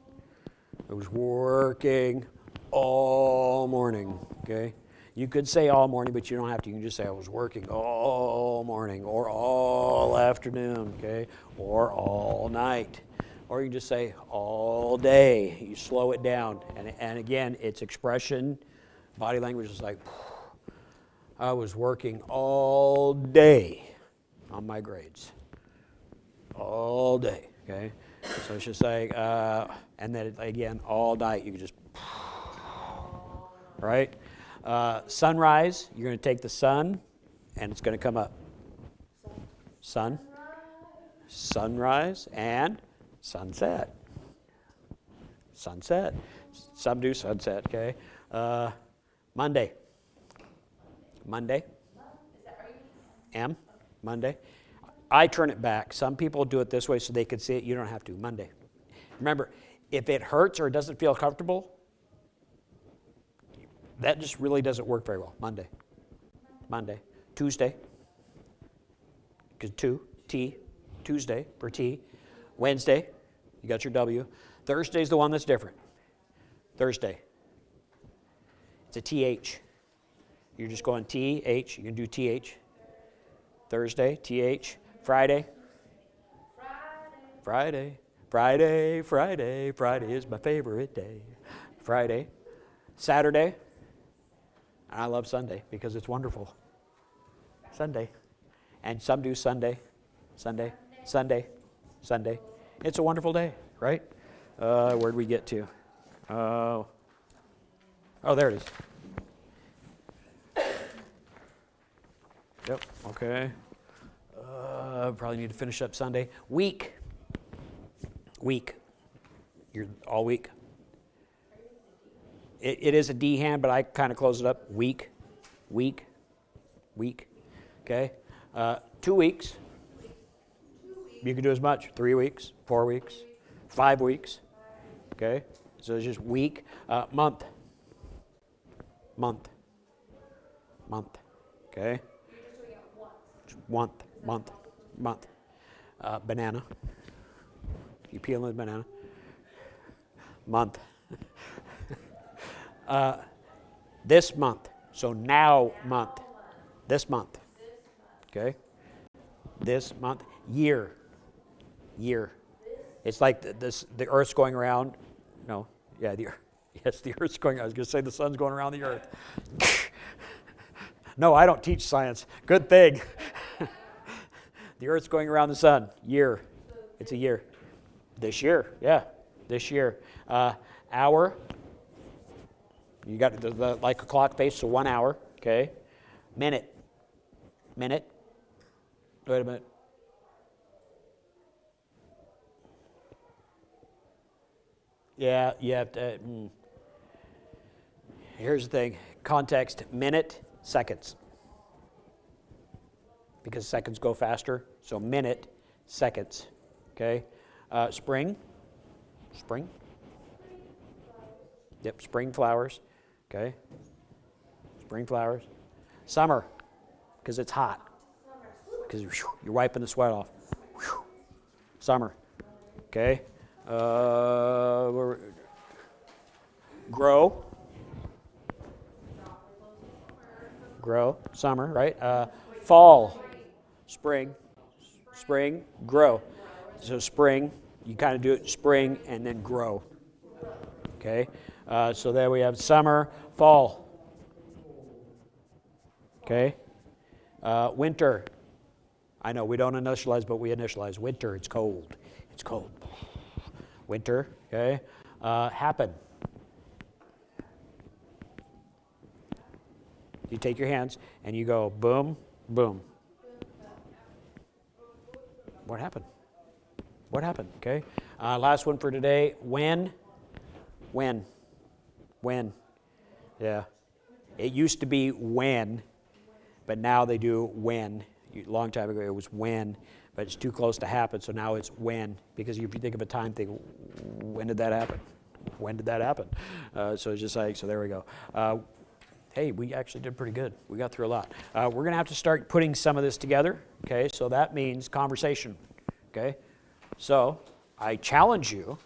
Speaker 1: I was working all morning, okay? You could say all morning, but you don't have to. You can just say I was working all morning or all afternoon, okay? Or all night. Or you can just say all day. You slow it down. And again, it's expression. Body language is like, I was working all day on my grades. All day, okay? So it's just like, and then again, all night, you can just, right? Sunrise, you're going to take the sun, and it's going to come up. Sun, sunrise, and sunset. Sunset. Some do sunset, okay? Monday. Monday. M. Monday. I turn it back. Some people do it this way so they can see it. You don't have to. Monday. Remember, if it hurts or it doesn't feel comfortable, that just really doesn't work very well. Monday. Tuesday, because T, Tuesday for T. Wednesday, you got your W. Thursday's the one that's different. Thursday. It's a TH. You're just going TH. You can do TH. Thursday, TH. Friday. Friday is my favorite day. Friday. Saturday. And I love Sunday because it's wonderful. Sunday. And some do Sunday. It's a wonderful day, right? Where'd we get to? Oh, there it is. Yep, okay. Probably need to finish up Sunday. Week. You're all week. It is a D hand, but I kind of close it up. Week. Okay. 2 weeks. You can do as much. 3 weeks, 4 weeks, 5 weeks. Okay. So it's just week. Month. Okay. Month. Banana. You peel the banana. Month. This month. So now month. This month. Okay. This month. Year. It's like the Earth's going around. No. Yeah, the Earth's going. I was going to say the sun's going around the Earth. No, I don't teach science. Good thing. The Earth's going around the sun. Year. It's a year. This year. Yeah. This year. Hour. You got the like a clock face, so 1 hour. Okay. Minute. Wait a minute. Yeah, you have to. Here's the thing. Context. Minute, seconds. Because seconds go faster. So minute, seconds. Okay. Spring. Yep, spring flowers. Okay. Spring flowers. Summer, because it's hot. Because you're wiping the sweat off. Summer. Okay. Grow. Summer, right? Fall. Spring. Grow. So spring, you kind of do it spring and then grow. Okay. So there we have summer, fall. Okay. Winter. I know we don't initialize, but we initialize. Winter, it's cold. Winter, okay. Happen. You take your hands and you go boom, boom. What happened? Okay. Last one for today. When. Yeah. It used to be when, but now they do when. A long time ago it was when, but it's too close to happen, so now it's when. Because if you think of a time thing, when did that happen? So it's just like, so there we go. Hey, we actually did pretty good. We got through a lot. We're going to have to start putting some of this together, okay? So that means conversation, okay? So I challenge you,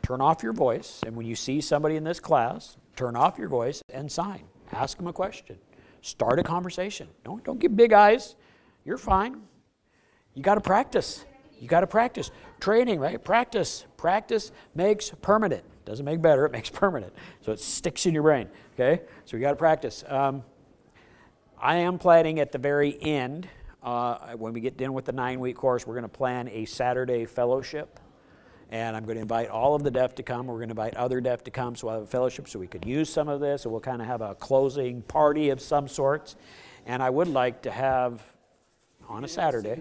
Speaker 1: turn off your voice, and when you see somebody in this class, turn off your voice and sign. Ask them a question. Start a conversation. Don't give big eyes. You're fine. You got to practice. Training, right? Practice makes permanent. Doesn't make better, it makes permanent. So it sticks in your brain, okay? So you got to practice. I am planning at the very end, when we get done with the 9-week course, we're going to plan a Saturday fellowship. And I'm going to invite all of the deaf to come. We're going to invite other deaf to come, so we'll have a fellowship so we could use some of this. And we'll kind of have a closing party of some sorts. And I would like to have, on a Saturday,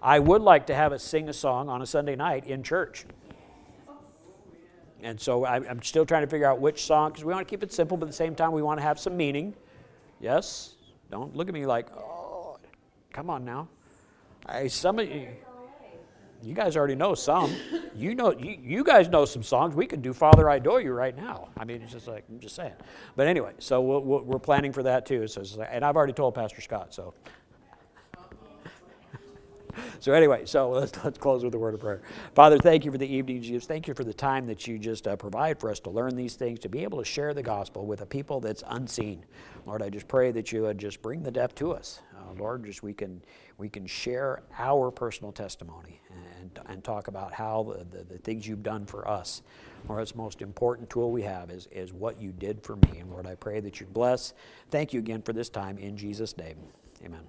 Speaker 1: I would like to have us sing a song on a Sunday night in church. And so I'm still trying to figure out which song, because we want to keep it simple, but at the same time we want to have some meaning. Yes? Don't look at me like, oh, come on now. Some of you... You guys already know some. You guys know some songs. We could do Father, I Adore You right now. I mean, it's just like, I'm just saying. But anyway, so we're planning for that too. So, and I've already told Pastor Scott, so. So anyway, so let's close with a word of prayer. Father, thank you for the evening, Jesus. Thank you for the time that you just provide for us to learn these things, to be able to share the gospel with a people that's unseen. Lord, I just pray that you would just bring the deaf to us. Lord, just we can share our personal testimony and talk about how the things you've done for us. Lord, it's the most important tool we have is what you did for me. And Lord, I pray that you bless. Thank you again for this time in Jesus' name. Amen.